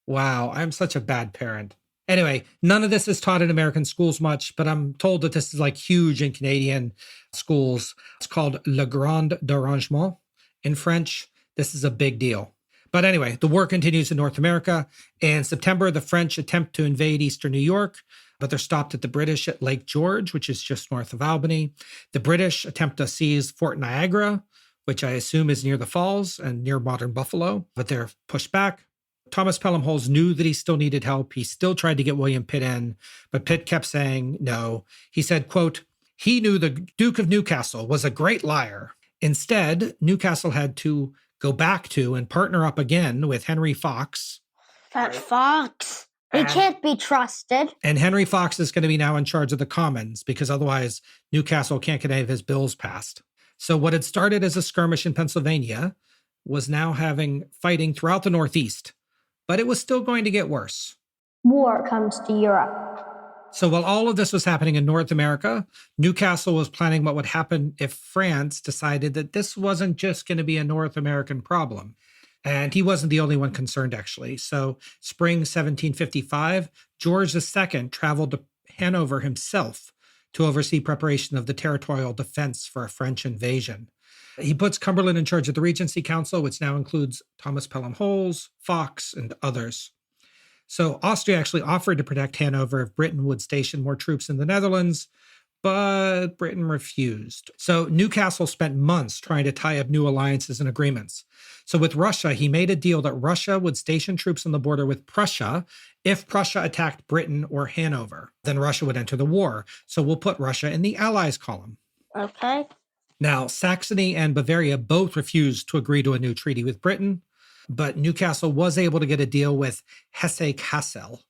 Wow, I'm such a bad parent. Anyway, none of this is taught in American schools much, but I'm told that this is like huge in Canadian schools. It's called Le Grand Dérangement in French. This is a big deal. But anyway, the war continues in North America. In September, the French attempt to invade eastern New York, but they're stopped at the British at Lake George, which is just north of Albany. The British attempt to seize Fort Niagara, which I assume is near the falls and near modern Buffalo, but they're pushed back. Thomas Pelham-Holles knew that he still needed help. He still tried to get William Pitt in, but Pitt kept saying no. He said, quote, he knew the Duke of Newcastle was a great liar. Instead, Newcastle had to go back to and partner up again with Henry Fox. That Fox. He can't be trusted. And Henry Fox is going to be now in charge of the Commons because otherwise Newcastle can't get any of his bills passed. So what had started as a skirmish in Pennsylvania was now having fighting throughout the Northeast, but it was still going to get worse. War comes to Europe. So while all of this was happening in North America, Newcastle was planning what would happen if France decided that this wasn't just going to be a North American problem. And he wasn't the only one concerned, actually. So spring 1755, George II traveled to Hanover himself to oversee preparation of the territorial defense for a French invasion. He puts Cumberland in charge of the Regency Council, which now includes Thomas Pelham-Holles, Fox, and others. So Austria actually offered to protect Hanover if Britain would station more troops in the Netherlands, but Britain refused. So Newcastle spent months trying to tie up new alliances and agreements. So with Russia, he made a deal that Russia would station troops on the border with Prussia if Prussia attacked Britain or Hanover. Then Russia would enter the war. So we'll put Russia in the Allies column. Okay. Now, Saxony and Bavaria both refused to agree to a new treaty with Britain, but Newcastle was able to get a deal with Hesse-Kassel.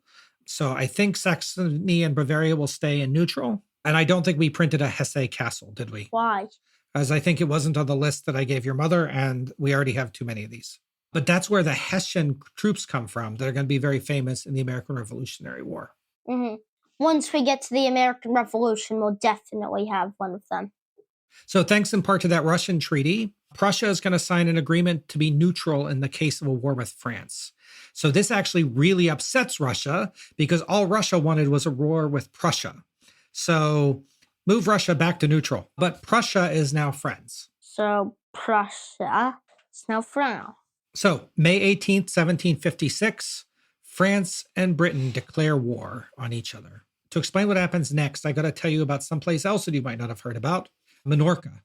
So I think Saxony and Bavaria will stay in neutral. And I don't think we printed a Hesse-Kassel, did we? Why? As I think it wasn't on the list that I gave your mother, and we already have too many of these. But that's where the Hessian troops come from that are going to be very famous in the American Revolutionary War. Mm-hmm. Once we get to the American Revolution, we'll definitely have one of them. So thanks in part to that Russian treaty, Prussia is going to sign an agreement to be neutral in the case of a war with France. So this actually really upsets Russia because all Russia wanted was a war with Prussia. So move Russia back to neutral. But Prussia is now friends. So Prussia is now friends. So May 18th, 1756, France and Britain declare war on each other. To explain what happens next, I got to tell you about someplace else that you might not have heard about, Minorca.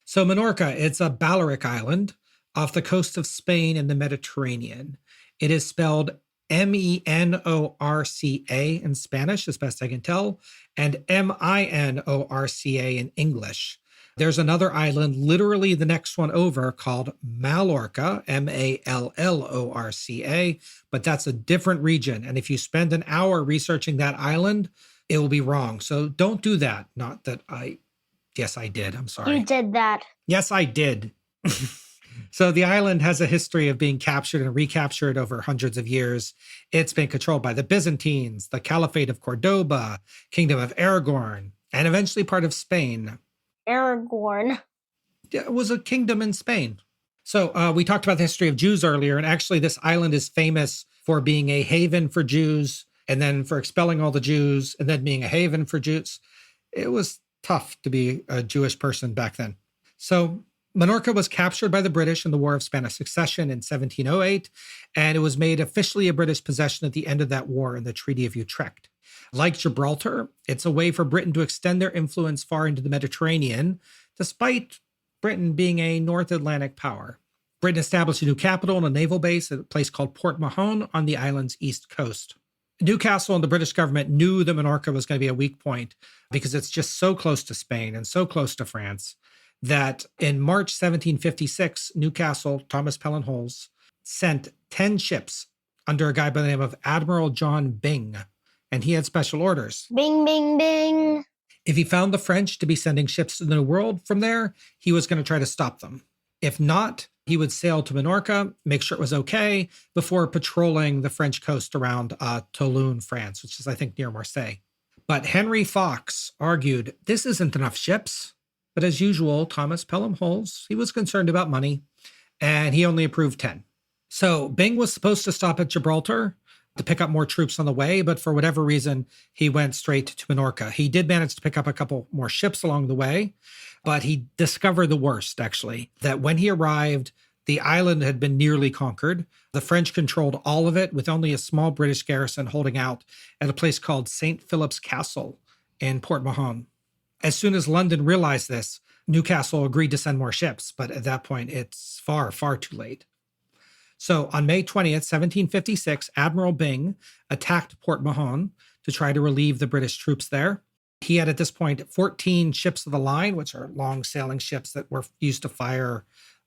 So Minorca, it's a Balearic island off the coast of Spain in the Mediterranean. It is spelled Menorca in Spanish, as best I can tell, and Minorca in English. There's another island, literally the next one over, called Mallorca, Mallorca, but that's a different region. And if you spend an hour researching that island, it will be wrong. So don't do that. Not that yes, I did. I'm sorry. You did that. Yes, I did. So the island has a history of being captured and recaptured over hundreds of years. It's been controlled by the Byzantines, the Caliphate of Cordoba, Kingdom of Aragon, and eventually part of Spain. Aragon. It was a kingdom in Spain. So we talked about the history of Jews earlier, and actually this island is famous for being a haven for Jews, and then for expelling all the Jews, and then being a haven for Jews. It was tough to be a Jewish person back then. So Minorca was captured by the British in the War of Spanish Succession in 1708, and it was made officially a British possession at the end of that war in the Treaty of Utrecht. Like Gibraltar, it's a way for Britain to extend their influence far into the Mediterranean, despite Britain being a North Atlantic power. Britain established a new capital and a naval base at a place called Port Mahon on the island's east coast. Newcastle and the British government knew that Minorca was going to be a weak point because it's just so close to Spain and so close to France that in March 1756, Newcastle, Thomas Pelham-Holles, sent 10 ships under a guy by the name of Admiral John Byng, and he had special orders. Bing, bing, bing. If he found the French to be sending ships to the New World from there, he was going to try to stop them. If not, he would sail to Minorca, make sure it was okay, before patrolling the French coast around Toulon, France, which is, I think, near Marseille. But Henry Fox argued, this isn't enough ships. But as usual, Thomas Pelham-Holles, he was concerned about money, and he only approved 10. So Byng was supposed to stop at Gibraltar to pick up more troops on the way, but for whatever reason, he went straight to Minorca. He did manage to pick up a couple more ships along the way, but he discovered the worst, actually, that when he arrived, the island had been nearly conquered. The French controlled all of it, with only a small British garrison holding out at a place called St. Philip's Castle in Port Mahon. As soon as London realized this, Newcastle agreed to send more ships, but at that point, it's far, far too late. So on May 20th, 1756, Admiral Byng attacked Port Mahon to try to relieve the British troops there. He had at this point 14 ships of the line, which are long sailing ships that were used to fire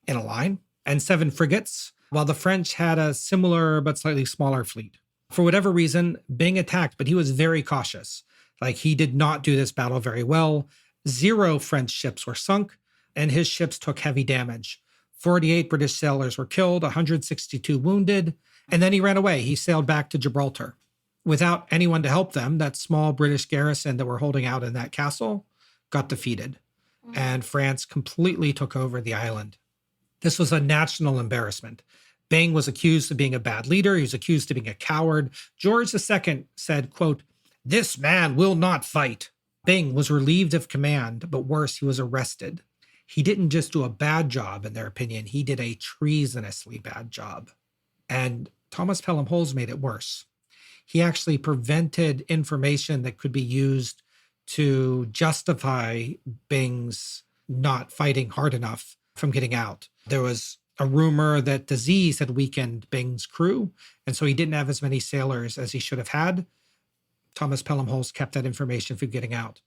in a line, and 7 frigates, while the French had a similar but slightly smaller fleet. For whatever reason, Byng attacked, but he was very cautious. Like, he did not do this battle very well. 0 French ships were sunk, and his ships took heavy damage. 48 British sailors were killed, 162 wounded, and then he ran away. He sailed back to Gibraltar. Without anyone to help them, that small British garrison that were holding out in that castle got defeated, and France completely took over the island. This was a national embarrassment. Byng was accused of being a bad leader. He was accused of being a coward. George II said, quote, "This man will not fight." Byng was relieved of command, but worse, he was arrested. He didn't just do a bad job, in their opinion. He did a treasonously bad job. And Thomas Pelham-Holles made it worse. He actually prevented information that could be used to justify Byng's not fighting hard enough from getting out. There was a rumor that disease had weakened Byng's crew, and so he didn't have as many sailors as he should have had. Thomas Pelham-Holles kept that information from getting out.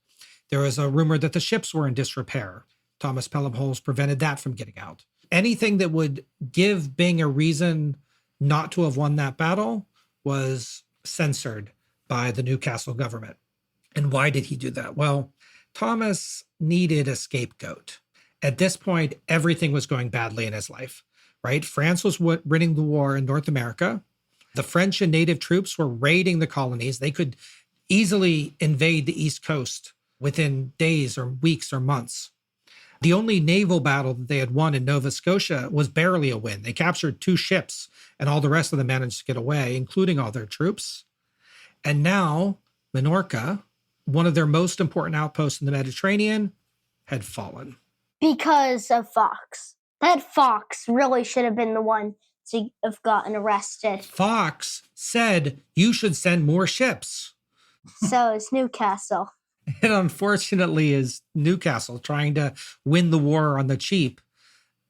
There was a rumor that the ships were in disrepair. Thomas Pelham-Holles prevented that from getting out. Anything that would give Byng a reason not to have won that battle was censored by the Newcastle government. And why did he do that? Well, Thomas needed a scapegoat. At this point, everything was going badly in his life, right? France was winning the war in North America. The French and native troops were raiding the colonies. They could easily invade the East Coast within days or weeks or months. The only naval battle that they had won in Nova Scotia was barely a win. They captured 2 ships, and all the rest of them managed to get away, including all their troops. And now, Minorca, one of their most important outposts in the Mediterranean, had fallen. Because of Fox. That Fox really should have been the one to have gotten arrested. Fox said, "You should send more ships." So is Newcastle. It unfortunately is Newcastle trying to win the war on the cheap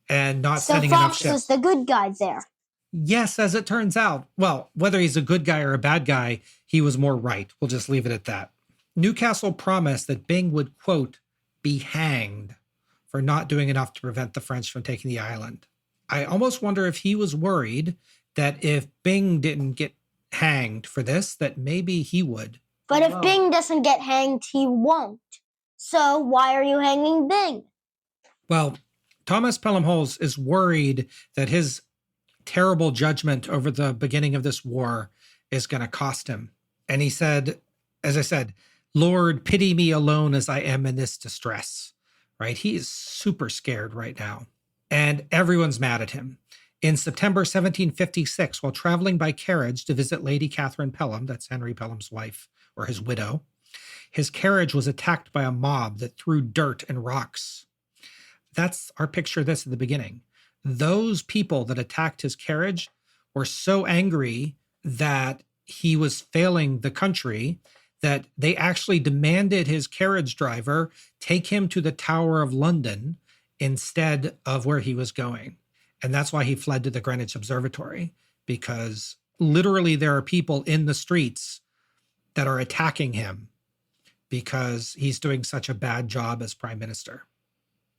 and not sending enough ships. So Fox was the good guy there. Yes, as it turns out. Well, whether he's a good guy or a bad guy, he was more right. We'll just leave it at that. Newcastle promised that Byng would, quote, "be hanged" for not doing enough to prevent the French from taking the island. I almost wonder if he was worried that if Byng didn't get hanged for this, that maybe he would. But if Byng doesn't get hanged, he won't. So why are you hanging Byng? Well, Thomas Pelham-Holles is worried that his terrible judgment over the beginning of this war is going to cost him. And he said, as I said, "Lord, pity me alone as I am in this distress." Right? He is super scared right now. And everyone's mad at him. In September 1756, while traveling by carriage to visit Lady Catherine Pelham, that's Henry Pelham's wife, or his widow, his carriage was attacked by a mob that threw dirt and rocks. That's our picture of this at the beginning. Those people that attacked his carriage were so angry that he was failing the country that they actually demanded his carriage driver take him to the Tower of London instead of where he was going. And that's why he fled to the Greenwich Observatory, because literally there are people in the streets that are attacking him because he's doing such a bad job as prime minister.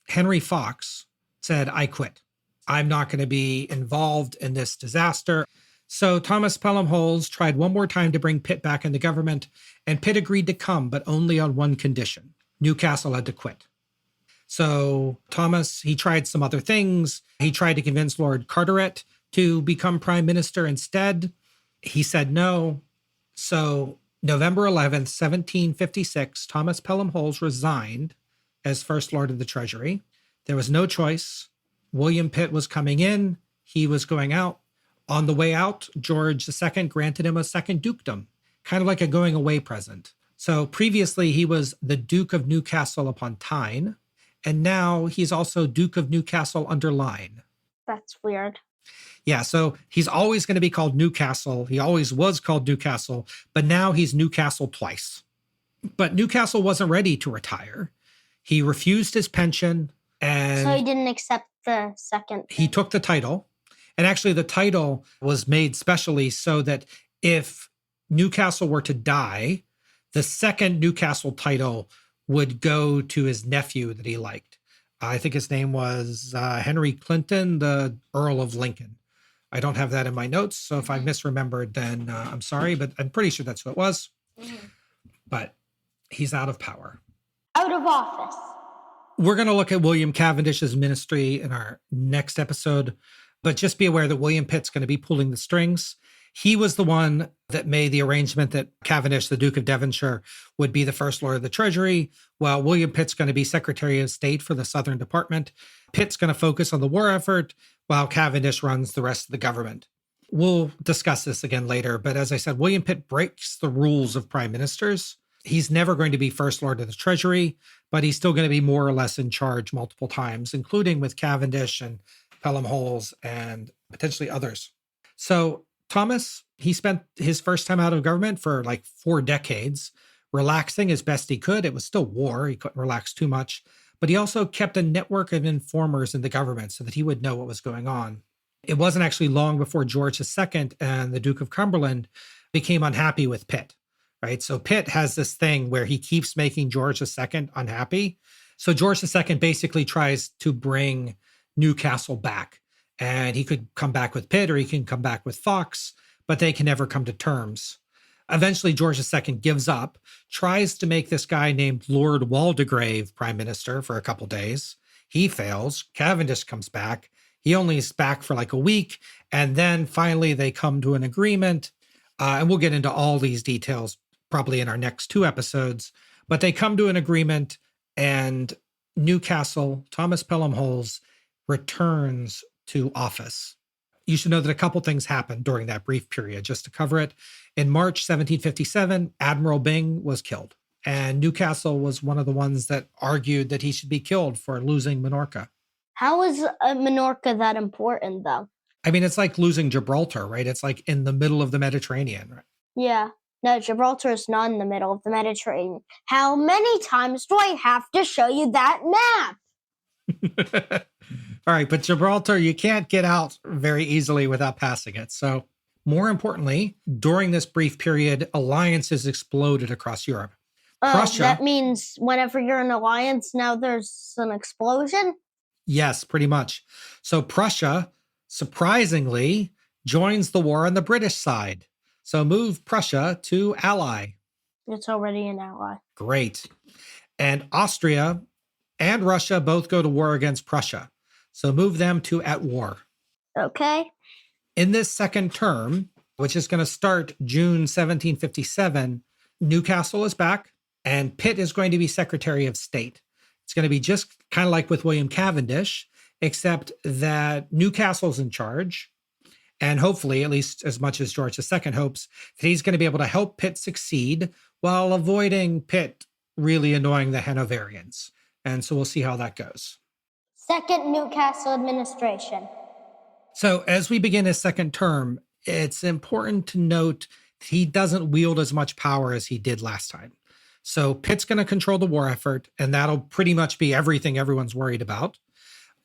Henry Fox said, "I quit. I'm not going to be involved in this disaster." So Thomas Pelham-Holles tried one more time to bring Pitt back into government, and Pitt agreed to come, but only on one condition. Newcastle had to quit. So Thomas, he tried some other things. He tried to convince Lord Carteret to become prime minister instead. He said no. So November 11th, 1756, Thomas Pelham-Holles resigned as First Lord of the Treasury. There was no choice. William Pitt was coming in. He was going out. On the way out, George II granted him a second dukedom, kind of like a going away present. So previously, he was the Duke of Newcastle upon Tyne, and now he's also Duke of Newcastle under Lyne. That's weird. Yeah, so he's always going to be called Newcastle. He always was called Newcastle, but now he's Newcastle twice. But Newcastle wasn't ready to retire. He refused his pension, and So he didn't accept the second. he took the title. And actually, the title was made specially so that if Newcastle were to die, the second Newcastle title would go to his nephew that he liked. I think his name was Henry Clinton, the Earl of Lincoln. I don't have that in my notes, so if I misremembered, then I'm sorry, but I'm pretty sure that's who it was. But he's out of power. Out of office. We're going to look at William Cavendish's ministry in our next episode, but just be aware that William Pitt's going to be pulling the strings. He was the one that made the arrangement that Cavendish, the Duke of Devonshire, would be the First Lord of the Treasury, while William Pitt's going to be Secretary of State for the Southern Department. Pitt's going to focus on the war effort, while Cavendish runs the rest of the government. We'll discuss this again later, but as I said, William Pitt breaks the rules of prime ministers. He's never going to be First Lord of the Treasury, but he's still going to be more or less in charge multiple times, including with Cavendish and Pelham-Holles and potentially others. So Thomas, he spent his first time out of government for like 4 decades, relaxing as best he could. It was still war. He couldn't relax too much. But he also kept a network of informers in the government so that he would know what was going on. It wasn't actually long before George II and the Duke of Cumberland became unhappy with Pitt, right? So Pitt has this thing where he keeps making George II unhappy. So George II basically tries to bring Newcastle back. And he could come back with Pitt or he can come back with Fox, but they can never come to terms. Eventually, George II gives up, tries to make this guy named Lord Waldegrave prime minister for a couple days. He fails. Cavendish comes back. He only is back for like a week. And then finally, they come to an agreement. And we'll get into all these details probably in our next 2 episodes. But they come to an agreement and Newcastle, Thomas Pelham-Holles, returns to office. You should know that a couple things happened during that brief period. Just to cover it, in March 1757, Admiral Byng was killed, and Newcastle was one of the ones that argued that he should be killed for losing Minorca. How is Minorca that important, though? I mean, it's like losing Gibraltar, right? It's like in the middle of the Mediterranean, right? Yeah. No, Gibraltar is not in the middle of the Mediterranean. How many times do I have to show you that map? All right, but Gibraltar, you can't get out very easily without passing it. So more importantly, during this brief period, alliances exploded across Europe. Prussia, that means whenever you're in an alliance, now there's an explosion? Yes, pretty much. So Prussia, surprisingly, joins the war on the British side. So move Prussia to ally. It's already an ally. Great. And Austria and Russia both go to war against Prussia. So move them to at war. Okay. In this second term, which is going to start June 1757, Newcastle is back and Pitt is going to be Secretary of State. It's going to be just kind of like with William Cavendish, except that Newcastle's in charge. And hopefully, at least as much as George II hopes, that he's going to be able to help Pitt succeed while avoiding Pitt really annoying the Hanoverians. And so we'll see how that goes. Second Newcastle administration. So as we begin his second term, it's important to note that he doesn't wield as much power as he did last time. So Pitt's going to control the war effort, and that'll pretty much be everything everyone's worried about.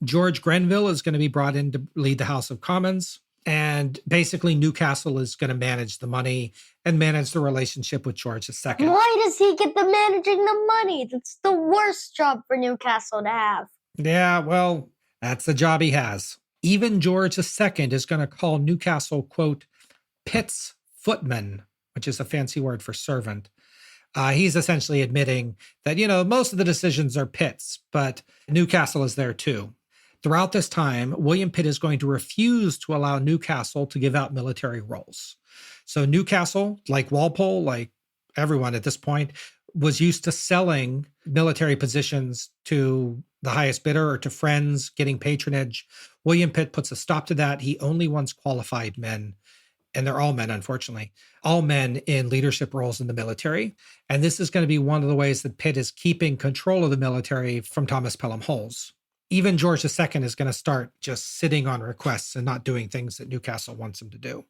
George Grenville is going to be brought in to lead the House of Commons. And basically, Newcastle is going to manage the money and manage the relationship with George II. Why does he get the managing the money? That's the worst job for Newcastle to have. Yeah, well, that's the job he has. Even George II is going to call Newcastle, quote, Pitt's footman, which is a fancy word for servant. He's essentially admitting that, most of the decisions are Pitt's, but Newcastle is there too. Throughout this time, William Pitt is going to refuse to allow Newcastle to give out military roles. So Newcastle, like Walpole, like everyone at this point, was used to selling military positions to the highest bidder or to friends, getting patronage. William Pitt puts a stop to that. He only wants qualified men, and they're all men, unfortunately, all men in leadership roles in the military. And this is going to be one of the ways that Pitt is keeping control of the military from Thomas Pelham-Holles. Even George II is going to start just sitting on requests and not doing things that Newcastle wants him to do.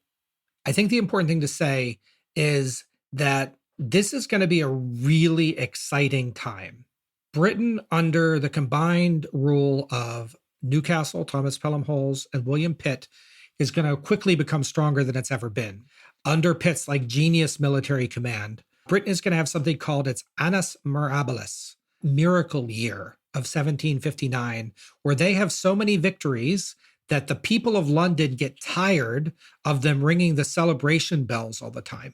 I think the important thing to say is that this is going to be a really exciting time. Britain, under the combined rule of Newcastle, Thomas Pelham-Holles, and William Pitt, is going to quickly become stronger than it's ever been. Under Pitt's genius military command, Britain is going to have something called its Annus Mirabilis, miracle year of 1759, where they have so many victories that the people of London get tired of them ringing the celebration bells all the time.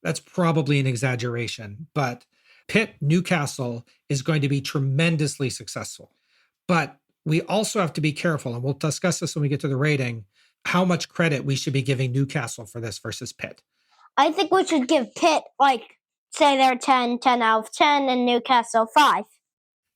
That's probably an exaggeration, but Pitt, Newcastle is going to be tremendously successful. But we also have to be careful, and we'll discuss this when we get to the rating, how much credit we should be giving Newcastle for this versus Pitt. I think we should give Pitt, say they're 10 out of 10, and Newcastle 5.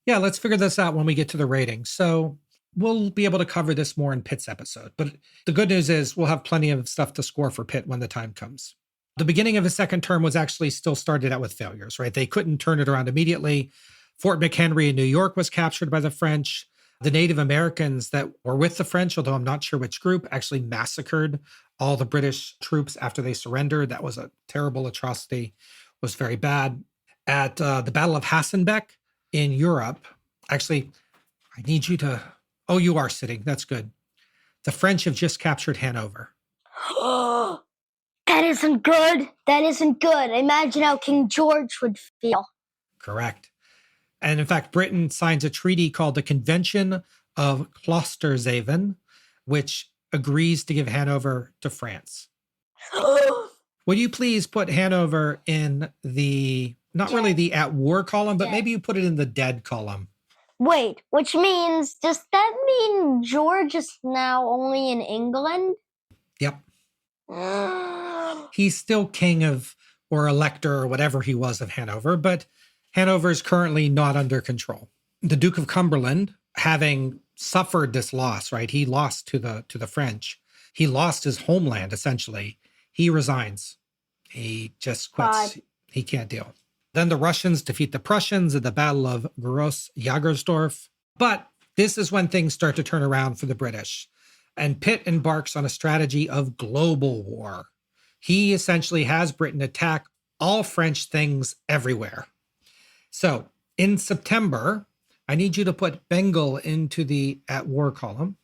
Yeah, let's figure this out when we get to the rating. So we'll be able to cover this more in Pitt's episode. But the good news is we'll have plenty of stuff to score for Pitt when the time comes. The beginning of his second term was actually still started out with failures, right? They couldn't turn it around immediately. Fort McHenry in New York was captured by the French. The Native Americans that were with the French, although I'm not sure which group, actually massacred all the British troops after they surrendered. That was a terrible atrocity. It was very bad. At the Battle of Hassenbeck in Europe, actually, I need you to... Oh, you are sitting. That's good. The French have just captured Hanover. That isn't good. That isn't good. Imagine how King George would feel. Correct. And in fact, Britain signs a treaty called the Convention of Klosterzeven, which agrees to give Hanover to France. Would you please put Hanover in the, not really the at war column, but maybe you put it in the dead column? Wait, which means, does that mean George is now only in England? Yep. He's still king of, or elector, or whatever he was of Hanover, but Hanover is currently not under control. The Duke of Cumberland, having suffered this loss, right? He lost to the French. He lost his homeland, essentially. He resigns. He just quits. God. He can't deal. Then the Russians defeat the Prussians at the Battle of Gross-Jagersdorf. But this is when things start to turn around for the British. And Pitt embarks on a strategy of global war. He essentially has Britain attack all French things everywhere. So in September, I need you to put Bengal into the at war column.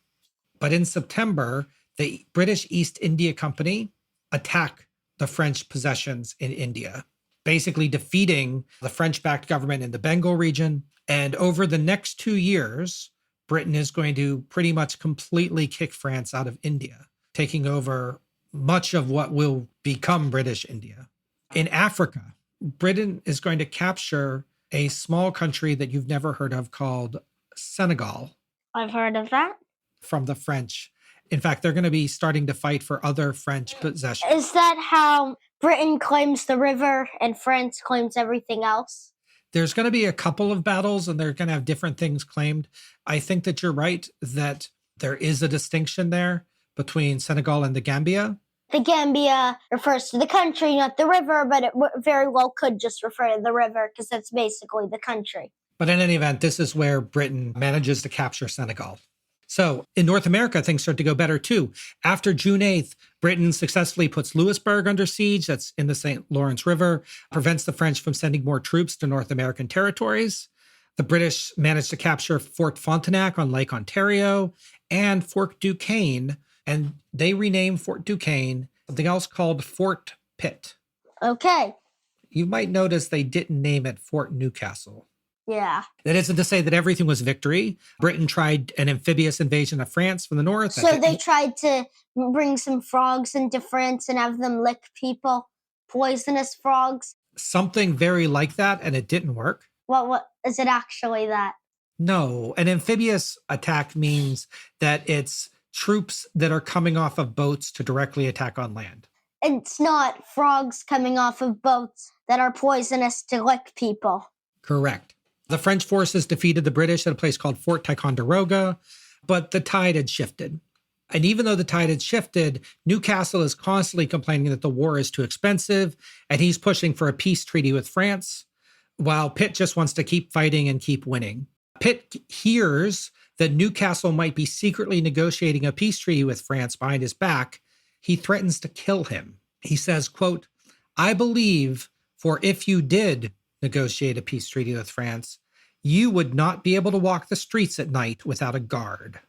But in September, the British East India Company attack the French possessions in India, basically defeating the French-backed government in the Bengal region. And over the next 2 years, Britain is going to pretty much completely kick France out of India, taking over much of what will become British India. In Africa, Britain is going to capture a small country that you've never heard of called Senegal. I've heard of that. From the French. In fact, they're going to be starting to fight for other French possessions. Is that how Britain claims the river and France claims everything else? There's going to be a couple of battles and they're going to have different things claimed. I think that you're right that there is a distinction there between Senegal and the Gambia. The Gambia refers to the country, not the river, but it very well could just refer to the river because that's basically the country. But in any event, this is where Britain manages to capture Senegal. So in North America, things start to go better too. After June 8th, Britain successfully puts Louisburg under siege, that's in the St. Lawrence River, prevents the French from sending more troops to North American territories. The British managed to capture Fort Frontenac on Lake Ontario and Fort Duquesne, and they renamed Fort Duquesne something else called Fort Pitt. Okay. You might notice they didn't name it Fort Newcastle. Yeah. That isn't to say that everything was victory. Britain tried an amphibious invasion of France from the north. So they tried to bring some frogs into France and have them lick people, poisonous frogs. Something very like that, and it didn't work. What is it actually that? No, an amphibious attack means that it's troops that are coming off of boats to directly attack on land. It's not frogs coming off of boats that are poisonous to lick people. Correct. The French forces defeated the British at a place called Fort Ticonderoga, but the tide had shifted. And even though the tide had shifted, Newcastle is constantly complaining that the war is too expensive, and he's pushing for a peace treaty with France, while Pitt just wants to keep fighting and keep winning. Pitt hears that Newcastle might be secretly negotiating a peace treaty with France behind his back. He threatens to kill him. He says, quote, "I believe, for if you did negotiate a peace treaty with France, you would not be able to walk the streets at night without a guard."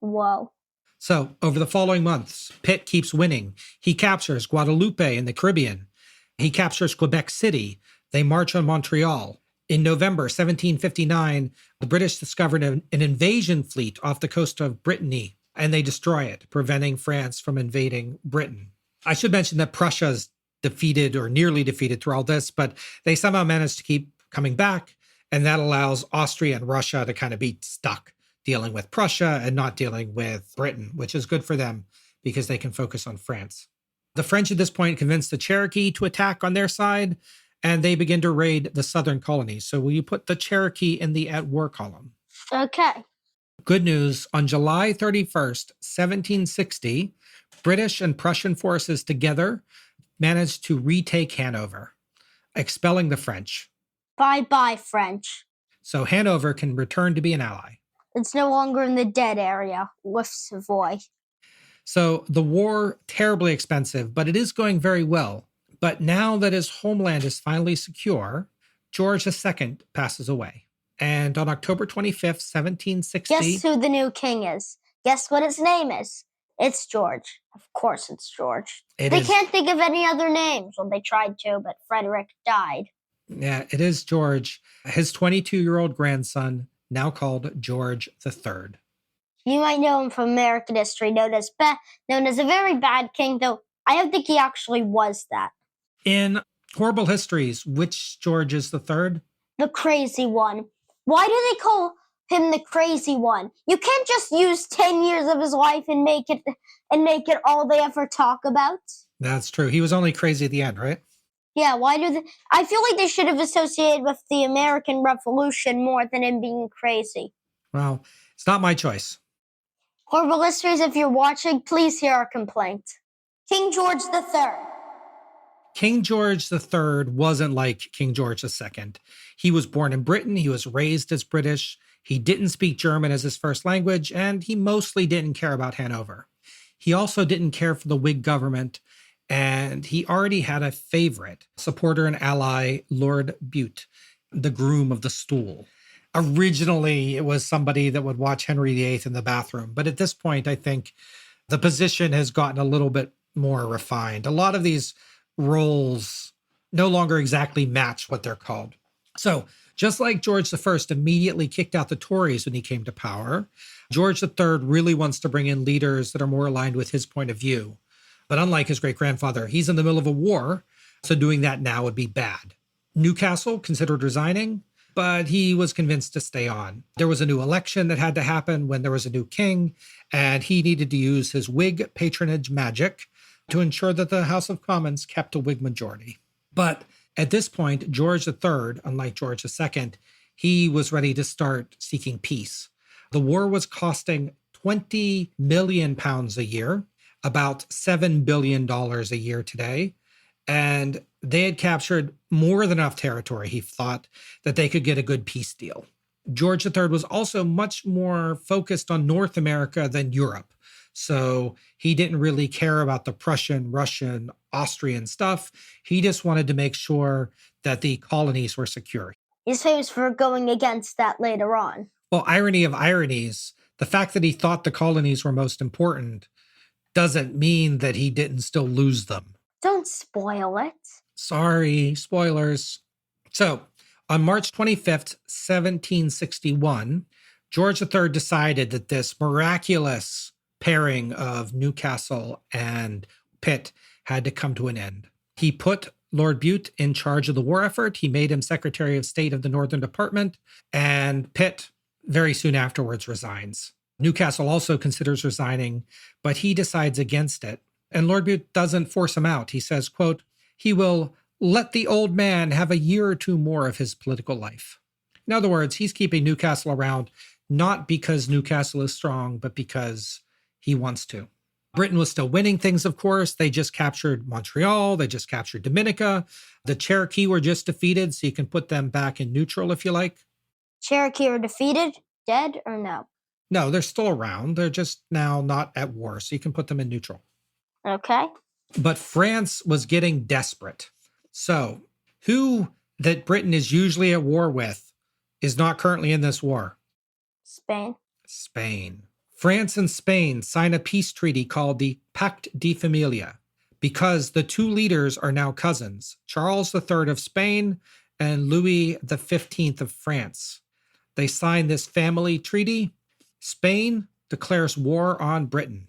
Whoa. So over the following months, Pitt keeps winning. He captures Guadeloupe in the Caribbean. He captures Quebec City. They march on Montreal. In November 1759, the British discovered an invasion fleet off the coast of Brittany, and they destroy it, preventing France from invading Britain. I should mention that Prussia's defeated or nearly defeated through all this, but they somehow managed to keep coming back. And that allows Austria and Russia to kind of be stuck dealing with Prussia and not dealing with Britain, which is good for them because they can focus on France. The French at this point convince the Cherokee to attack on their side, and they begin to raid the southern colonies. So will you put the Cherokee in the at war column? Okay. Good news. On July 31st, 1760, British and Prussian forces together managed to retake Hanover, expelling the French. Bye-bye, French. So Hanover can return to be an ally. It's no longer in the dead area with Savoy. So the war, terribly expensive, but it is going very well. But now that his homeland is finally secure, George II passes away. And on October 25th, 1760... Guess who the new king is? Guess what his name is? It's George. Of course it's George. They can't think of any other names. Well, they tried to, but Frederick died. Yeah, it is George. His 22-year-old grandson, now called George III. You might know him from American history, known as a very bad king, though I don't think he actually was that. In horrible histories, which George is the third? The crazy one. Why do they call him the crazy one? You can't just use 10 years of his life and make it all they ever talk about. That's true. He was only crazy at the end, right? Yeah, why do they? I feel like they should have associated with the American Revolution more than him being crazy. Well, it's not my choice. Horrible Histories, if you're watching, please hear our complaint. King George III. King George III wasn't like King George II. He was born in Britain. He was raised as British. He didn't speak German as his first language, and he mostly didn't care about Hanover. He also didn't care for the Whig government, and he already had a favorite, supporter and ally, Lord Bute, the groom of the stool. Originally, it was somebody that would watch Henry VIII in the bathroom. But at this point, I think the position has gotten a little bit more refined. A lot of these roles no longer exactly match what they're called. So just like George I immediately kicked out the Tories when he came to power, George III really wants to bring in leaders that are more aligned with his point of view. But unlike his great-grandfather, he's in the middle of a war, so doing that now would be bad. Newcastle considered resigning, but he was convinced to stay on. There was a new election that had to happen when there was a new king, and he needed to use his Whig patronage magic to ensure that the House of Commons kept a Whig majority. But at this point, George III, unlike George II, he was ready to start seeking peace. The war was costing £20 million a year, about $7 billion a year today. And they had captured more than enough territory, he thought, that they could get a good peace deal. George III was also much more focused on North America than Europe. So he didn't really care about the Prussian, Russian, Austrian stuff. He just wanted to make sure that the colonies were secure. He's famous for going against that later on. Well, irony of ironies, the fact that he thought the colonies were most important doesn't mean that he didn't still lose them. Don't spoil it. Sorry, spoilers. So, on March 25th, 1761, George III decided that this miraculous pairing of Newcastle and Pitt had to come to an end. He put Lord Bute in charge of the war effort. He made him Secretary of State of the Northern Department, and Pitt very soon afterwards resigns. Newcastle also considers resigning, but he decides against it. And Lord Bute doesn't force him out. He says, quote, he will let the old man have a year or two more of his political life. In other words, he's keeping Newcastle around, not because Newcastle is strong, but because he wants to. Britain was still winning things, of course. They just captured Montreal. They just captured Dominica. The Cherokee were just defeated, so you can put them back in neutral if you like. Cherokee are defeated? Dead or no? No, they're still around. They're just now not at war, so you can put them in neutral. Okay. But France was getting desperate. So who that Britain is usually at war with is not currently in this war? Spain. France and Spain sign a peace treaty called the Pacte de Familia because the two leaders are now cousins, Charles III of Spain and Louis XV of France. They sign this family treaty. Spain declares war on Britain.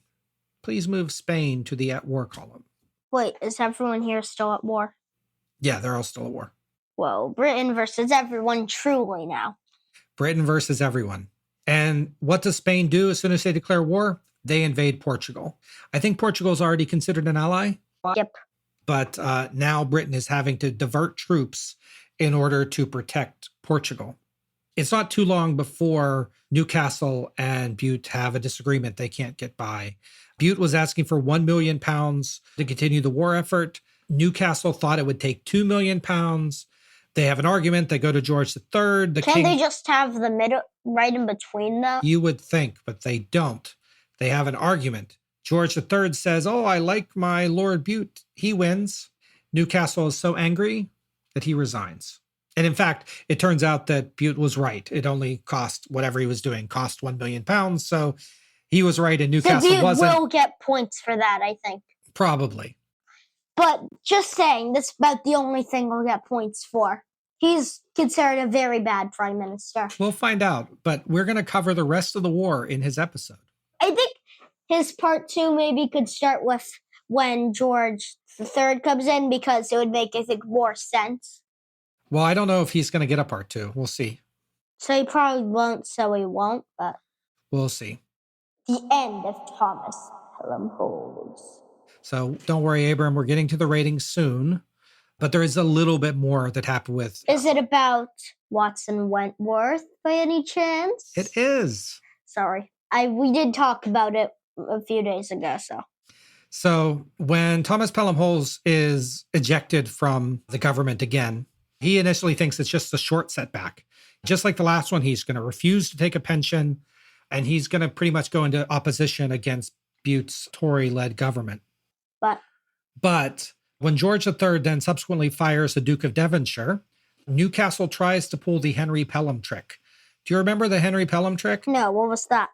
Please move Spain to the at war column. Wait, is everyone here still at war? Yeah, they're all still at war. Whoa, Britain versus everyone truly now. Britain versus everyone. And what does Spain do as soon as they declare war? They invade Portugal. I think Portugal is already considered an ally. Yep. But now Britain is having to divert troops in order to protect Portugal. It's not too long before Newcastle and Bute have a disagreement they can't get by. Bute was asking for £1 million to continue the war effort. Newcastle thought it would take £2 million. They have an argument. They go to George III. Can't they just have the middle right in between though? You would think, but they don't. They have an argument. George III says, "Oh, I like my Lord Bute. He wins." Newcastle is so angry that he resigns. And in fact, it turns out that Bute was right. It only cost whatever he was doing, cost £1 million. So he was right and Newcastle Bute wasn't. will get points for that, I think. Probably. But just saying, that's about the only thing he'll get points for. He's considered a very bad prime minister. We'll find out, but we're going to cover the rest of the war in his episode. I think his part 2 maybe could start with when George III comes in, because it would make, I think, more sense. Well, I don't know if he's going to get a part 2. We'll see. So he probably won't, but... We'll see. The end of Thomas Pelham-Holles. So don't worry, Abram, we're getting to the ratings soon. But there is a little bit more that happened with... Is it about Watson Wentworth by any chance? It is. Sorry. We did talk about it a few days ago, so... So when Thomas Pelham-Holles is ejected from the government again, he initially thinks it's just a short setback. Just like the last one, he's going to refuse to take a pension, and he's going to pretty much go into opposition against Bute's Tory-led government. But when George III then subsequently fires the Duke of Devonshire, Newcastle tries to pull the Henry Pelham trick. Do you remember the Henry Pelham trick? No, what was that?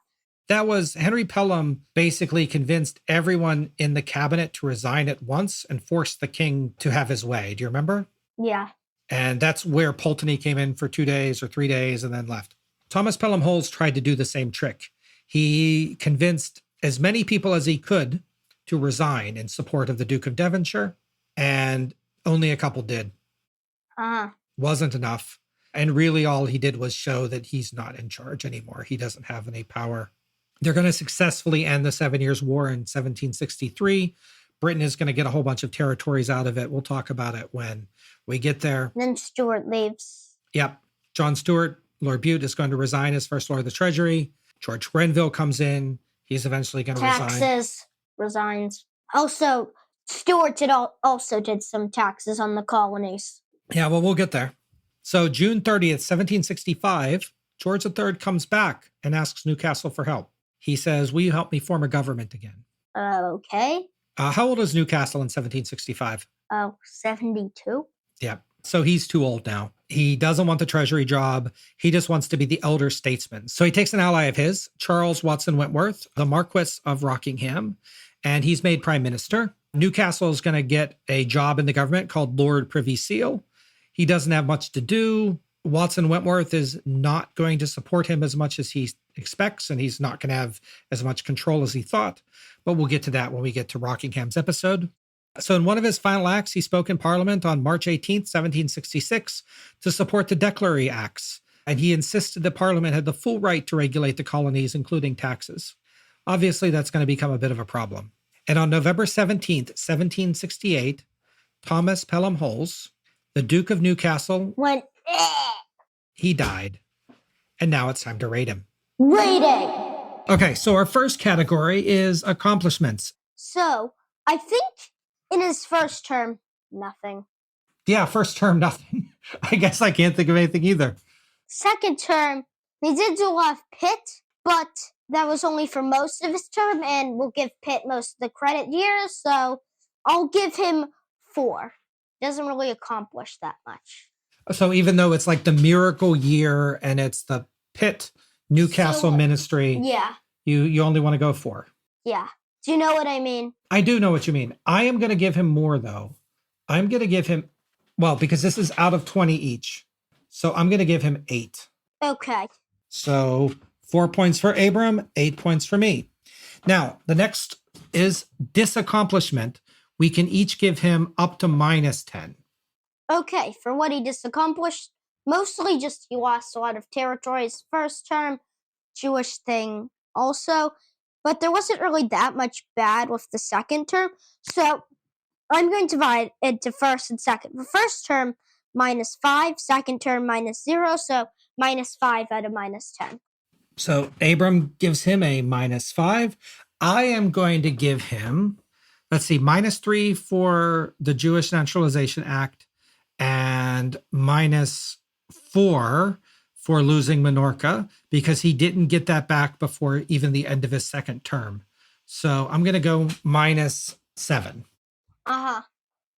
That was Henry Pelham basically convinced everyone in the cabinet to resign at once and forced the king to have his way. Do you remember? Yeah. And that's where Pulteney came in for 2 days or 3 days and then left. Thomas Pelham-Holles tried to do the same trick. He convinced as many people as he could to resign in support of the Duke of Devonshire, and only a couple did. Wasn't enough. And really all he did was show that he's not in charge anymore. He doesn't have any power. They're going to successfully end the 7 Years' War in 1763. Britain is going to get a whole bunch of territories out of it. We'll talk about it when we get there. Then Stuart leaves. Yep. John Stuart, Lord Bute, is going to resign as First Lord of the Treasury. George Grenville comes in. He's eventually going to resign. Taxes, resigns. Also, Stuart also did some taxes on the colonies. Yeah, well, we'll get there. So June 30th, 1765, George III comes back and asks Newcastle for help. He says, "Will you help me form a government again?" Okay. How old is Newcastle in 1765? 72. Yeah. So he's too old now. He doesn't want the treasury job. He just wants to be the elder statesman. So he takes an ally of his, Charles Watson Wentworth, the Marquess of Rockingham, and he's made prime minister. Newcastle is going to get a job in the government called Lord Privy Seal. He doesn't have much to do. Watson Wentworth is not going to support him as much as he expects, and he's not going to have as much control as he thought. But we'll get to that when we get to Rockingham's episode. So in one of his final acts, he spoke in Parliament on March 18th, 1766, to support the Declarary Acts, and he insisted that Parliament had the full right to regulate the colonies, including taxes. Obviously, that's going to become a bit of a problem. And on November 17th, 1768, Thomas Pelham-Holles, the Duke of Newcastle, he died. And now it's time to rate him. Rating! Okay, so our first category is accomplishments. So, I think in his first term, nothing. Yeah, first term, nothing. I guess I can't think of anything either. Second term, he did do a lot of Pitt, but that was only for most of his term, and we'll give Pitt most of the credit years, so I'll give him 4. Doesn't really accomplish that much. So even though it's like the miracle year and it's the Pitt Newcastle ministry, yeah, you only want to go 4. Yeah. Do you know what I mean? I do know what you mean. I am going to give him more, though. I'm going to give him, well, because this is out of 20 each. So I'm going to give him 8. Okay. So 4 points for Abram, 8 points for me. Now, the next is disaccomplishment. We can each give him up to -10. Okay, for what he just accomplished, mostly just he lost a lot of territories first term, Jewish thing also, but there wasn't really that much bad with the second term. So I'm going to divide it to first and second. For first term, -5, second term, -0, so -5 out of -10. So Abram gives him a -5. I am going to give him, let's see, -3 for the Jewish Naturalization Act and -4 for losing Minorca because he didn't get that back before even the end of his second term. So I'm going to go -7.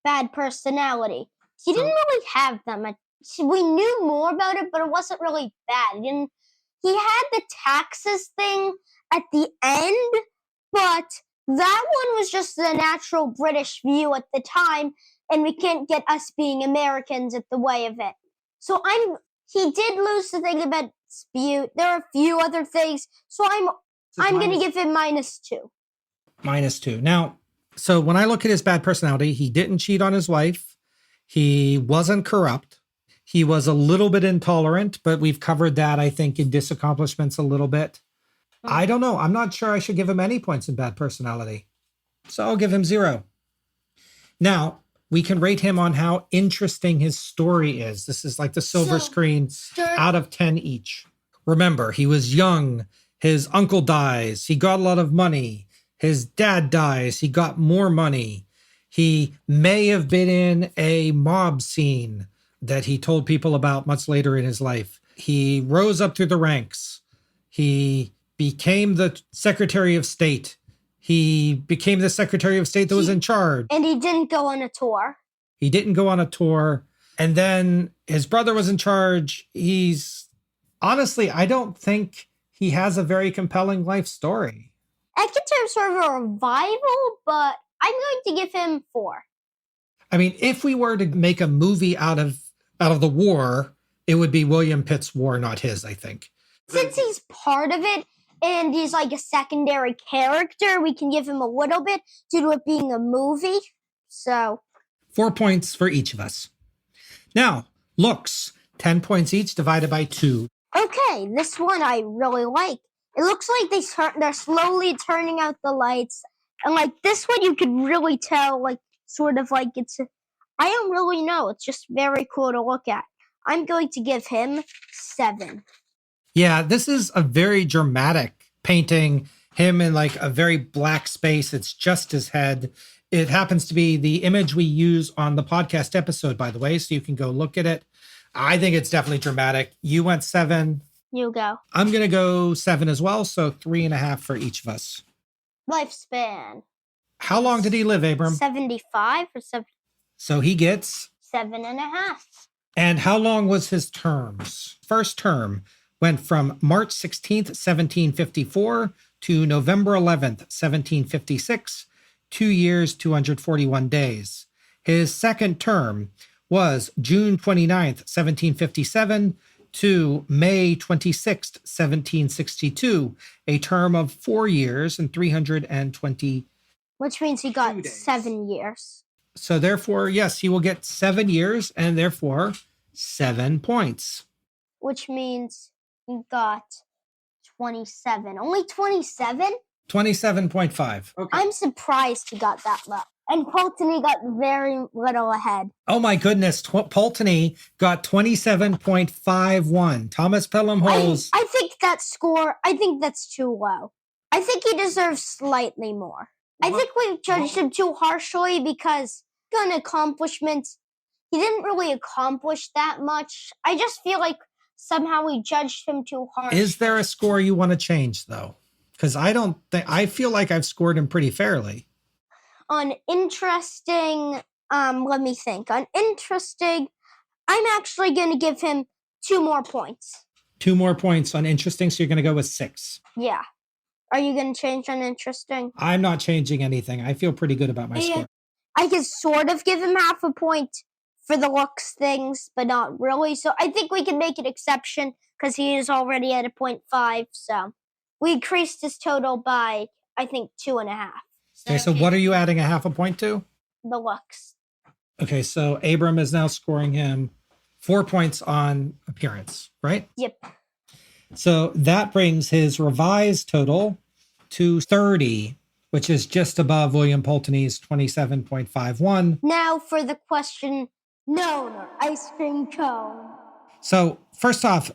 Bad personality. He didn't really have that much. We knew more about it, but it wasn't really bad. He had the taxes thing at the end, but that one was just the natural British view at the time, and we can't get us being Americans at the way of it. So he did lose the thing about dispute. There are a few other things, so I'm going to give him -2. -2. Now, so when I look at his bad personality, he didn't cheat on his wife. He wasn't corrupt. He was a little bit intolerant, but we've covered that, I think, in disaccomplishments a little bit. I don't know. I'm not sure I should give him any points in bad personality. So I'll give him 0. Now, we can rate him on how interesting his story is. This is like the silver screen out of 10 each. Remember, he was young. His uncle dies. He got a lot of money. His dad dies. He got more money. He may have been in a mob scene that he told people about much later in his life. He rose up through the ranks. He became the Secretary of State. He became the Secretary of State that was in charge. And he didn't go on a tour. He didn't go on a tour. And then his brother was in charge. Honestly, I don't think he has a very compelling life story. I consider sort of a revival, but I'm going to give him 4. I mean, if we were to make a movie out of the war, it would be William Pitt's war, not his, I think. Since he's part of it and he's like a secondary character, we can give him a little bit due to it being a movie. So 4 points for each of us. Now, looks, 10 points each divided by 2. Okay, this one I really like. It looks like they're slowly turning out the lights. And like this one, you can really tell, like, sort of like I don't really know. It's just very cool to look at. I'm going to give him 7. Yeah, this is a very dramatic painting. Him in like a very black space. It's just his head. It happens to be the image we use on the podcast episode, by the way, so you can go look at it. I think it's definitely dramatic. You went 7. You go. I'm going to go 7 as well, so 3.5 for each of us. Lifespan. How long did he live, Abram? 75 or 7? So he gets 7.5. And how long was his terms? First term went from March 16th, 1754 to November 11th, 1756, 2 years, 241 days. His second term was June 29th, 1757 to May 26th, 1762, a term of 4 years and 320. Which means he got 7 years. So therefore, yes, he will get 7 years and therefore 7 points. Which means he got 27. Only 27? 27.5. Okay. I'm surprised he got that low. And Pulteney got very little ahead. Oh my goodness, Pulteney got 27.51. Thomas Pelham-Holles. I think that's too low. I think he deserves slightly more. I think we judged him too harshly because on accomplishments, he didn't really accomplish that much. I just feel like somehow we judged him too harsh. Is there a score you want to change though? Because I feel like I've scored him pretty fairly. On interesting, let me think. On interesting, I'm actually going to give him 2 more points. 2 more points on interesting, so you're going to go with 6. Yeah. Are you going to change on interesting? I'm not changing anything. I feel pretty good about my score. I can sort of give him half a point for the looks things, but not really. So I think we can make an exception because he is already at a 0.5. So we increased his total by, I think, 2.5. Okay, so what are you adding a half a point to? The looks. Okay, so Abram is now scoring him 4 points on appearance, right? Yep. So that brings his revised total to 30, which is just above William Pulteney's 27.51. Now for the question, known or ice cream cone. So first off,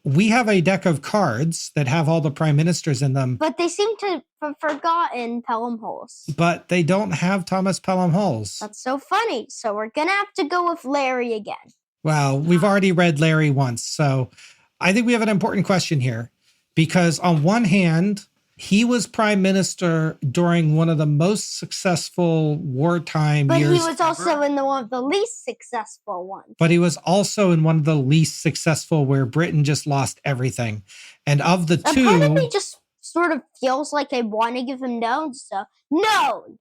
we have a deck of cards that have all the prime ministers in them, But they seem to have forgotten Pelham-Holles. but they don't have Thomas Pelham-Holles. That's so funny. So we're going to have to go with Larry again. Well, we've already read Larry once, so I think we have an important question here because on one hand, he was prime minister during one of the most successful wartime But years. he was also in one of the least successful ones. But he was also in one of the least successful where Britain just lost everything. And of the A part of me two, just sort of feels like I want to give him known, so known.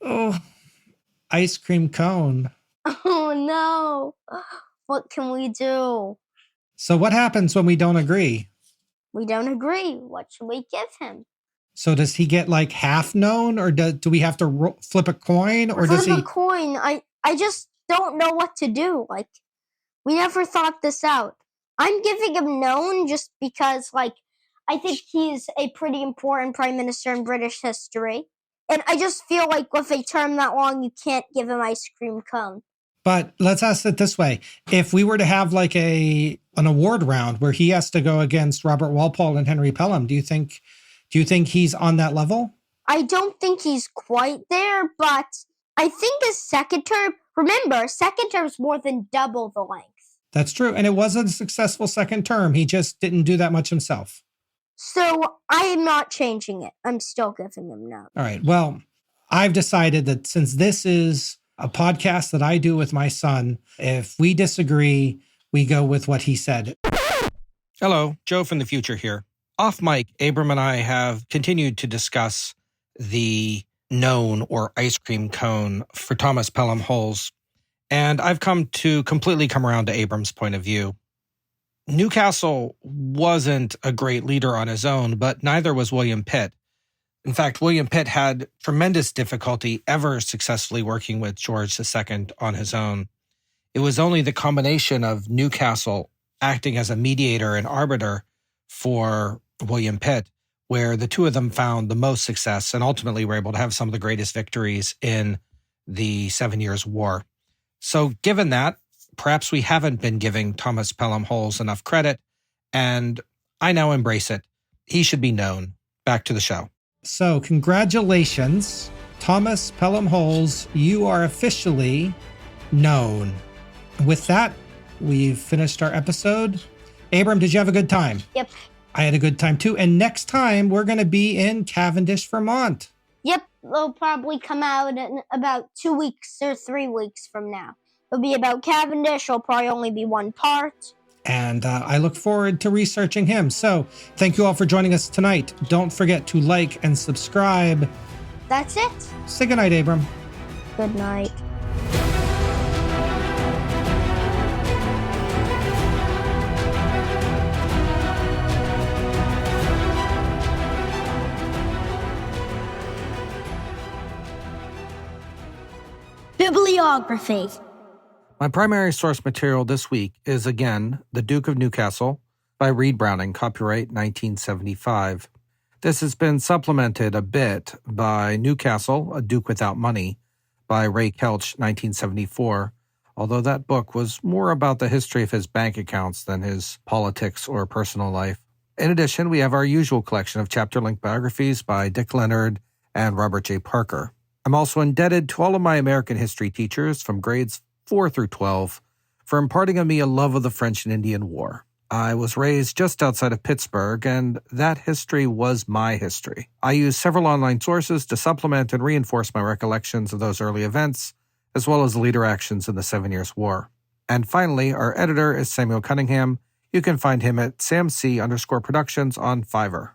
oh, ice cream cone. Oh no. What can we do? So what happens when we don't agree? We don't agree. What should we give him? So does he get like half known, or do we have to flip a coin, or does Flip he? a coin. I just don't know what to do. Like, we never thought this out. I'm giving him known just because, like, I think he's a pretty important prime minister in British history. And I just feel like with a term that long, you can't give him ice cream cone. But let's ask it this way. If we were to have like an award round where he has to go against Robert Walpole and Henry Pelham, do you think he's on that level? I don't think he's quite there, but I think his second term, remember, second term is more than double the length. That's true. And it was a successful second term. He just didn't do that much himself. So I am not changing it. I'm still giving him no. All right. Well, I've decided that since this is a podcast that I do with my son, if we disagree, we go with what he said. Hello, Joe from the future here. Off mic, Abram and I have continued to discuss the known or ice cream cone for Thomas Pelham-Holles, and I've completely come around to Abram's point of view. Newcastle wasn't a great leader on his own, but neither was William Pitt. In fact, William Pitt had tremendous difficulty ever successfully working with George II on his own. It was only the combination of Newcastle acting as a mediator and arbiter for William Pitt, where the two of them found the most success and ultimately were able to have some of the greatest victories in the 7 Years' War. So given that, perhaps we haven't been giving Thomas Pelham-Holles enough credit, and I now embrace it. He should be known. Back to the show. So congratulations, Thomas Pelham-Holles. You are officially known. With that, we've finished our episode. Abram, did you have a good time? Yep. I had a good time too. And next time, we're going to be in Cavendish, Vermont. Yep, they'll probably come out in about 2 weeks or 3 weeks from now. It'll be about Cavendish. It'll probably only be one part. And I look forward to researching him. So thank you all for joining us tonight. Don't forget to like and subscribe. That's it. Say goodnight, Abram. Good night. Bibliography. My primary source material this week is, again, The Duke of Newcastle by Reed Browning, copyright 1975. This has been supplemented a bit by Newcastle, A Duke Without Money by Ray Kelch, 1974, although that book was more about the history of his bank accounts than his politics or personal life. In addition, we have our usual collection of chapter-length biographies by Dick Leonard and Robert J. Parker. I'm also indebted to all of my American history teachers from grades 4 through 12 for imparting on me a love of the French and Indian War. I was raised just outside of Pittsburgh, and that history was my history. I use several online sources to supplement and reinforce my recollections of those early events, as well as leader actions in the 7 Years' War. And finally, our editor is Samuel Cunningham. You can find him at samc_productions on Fiverr.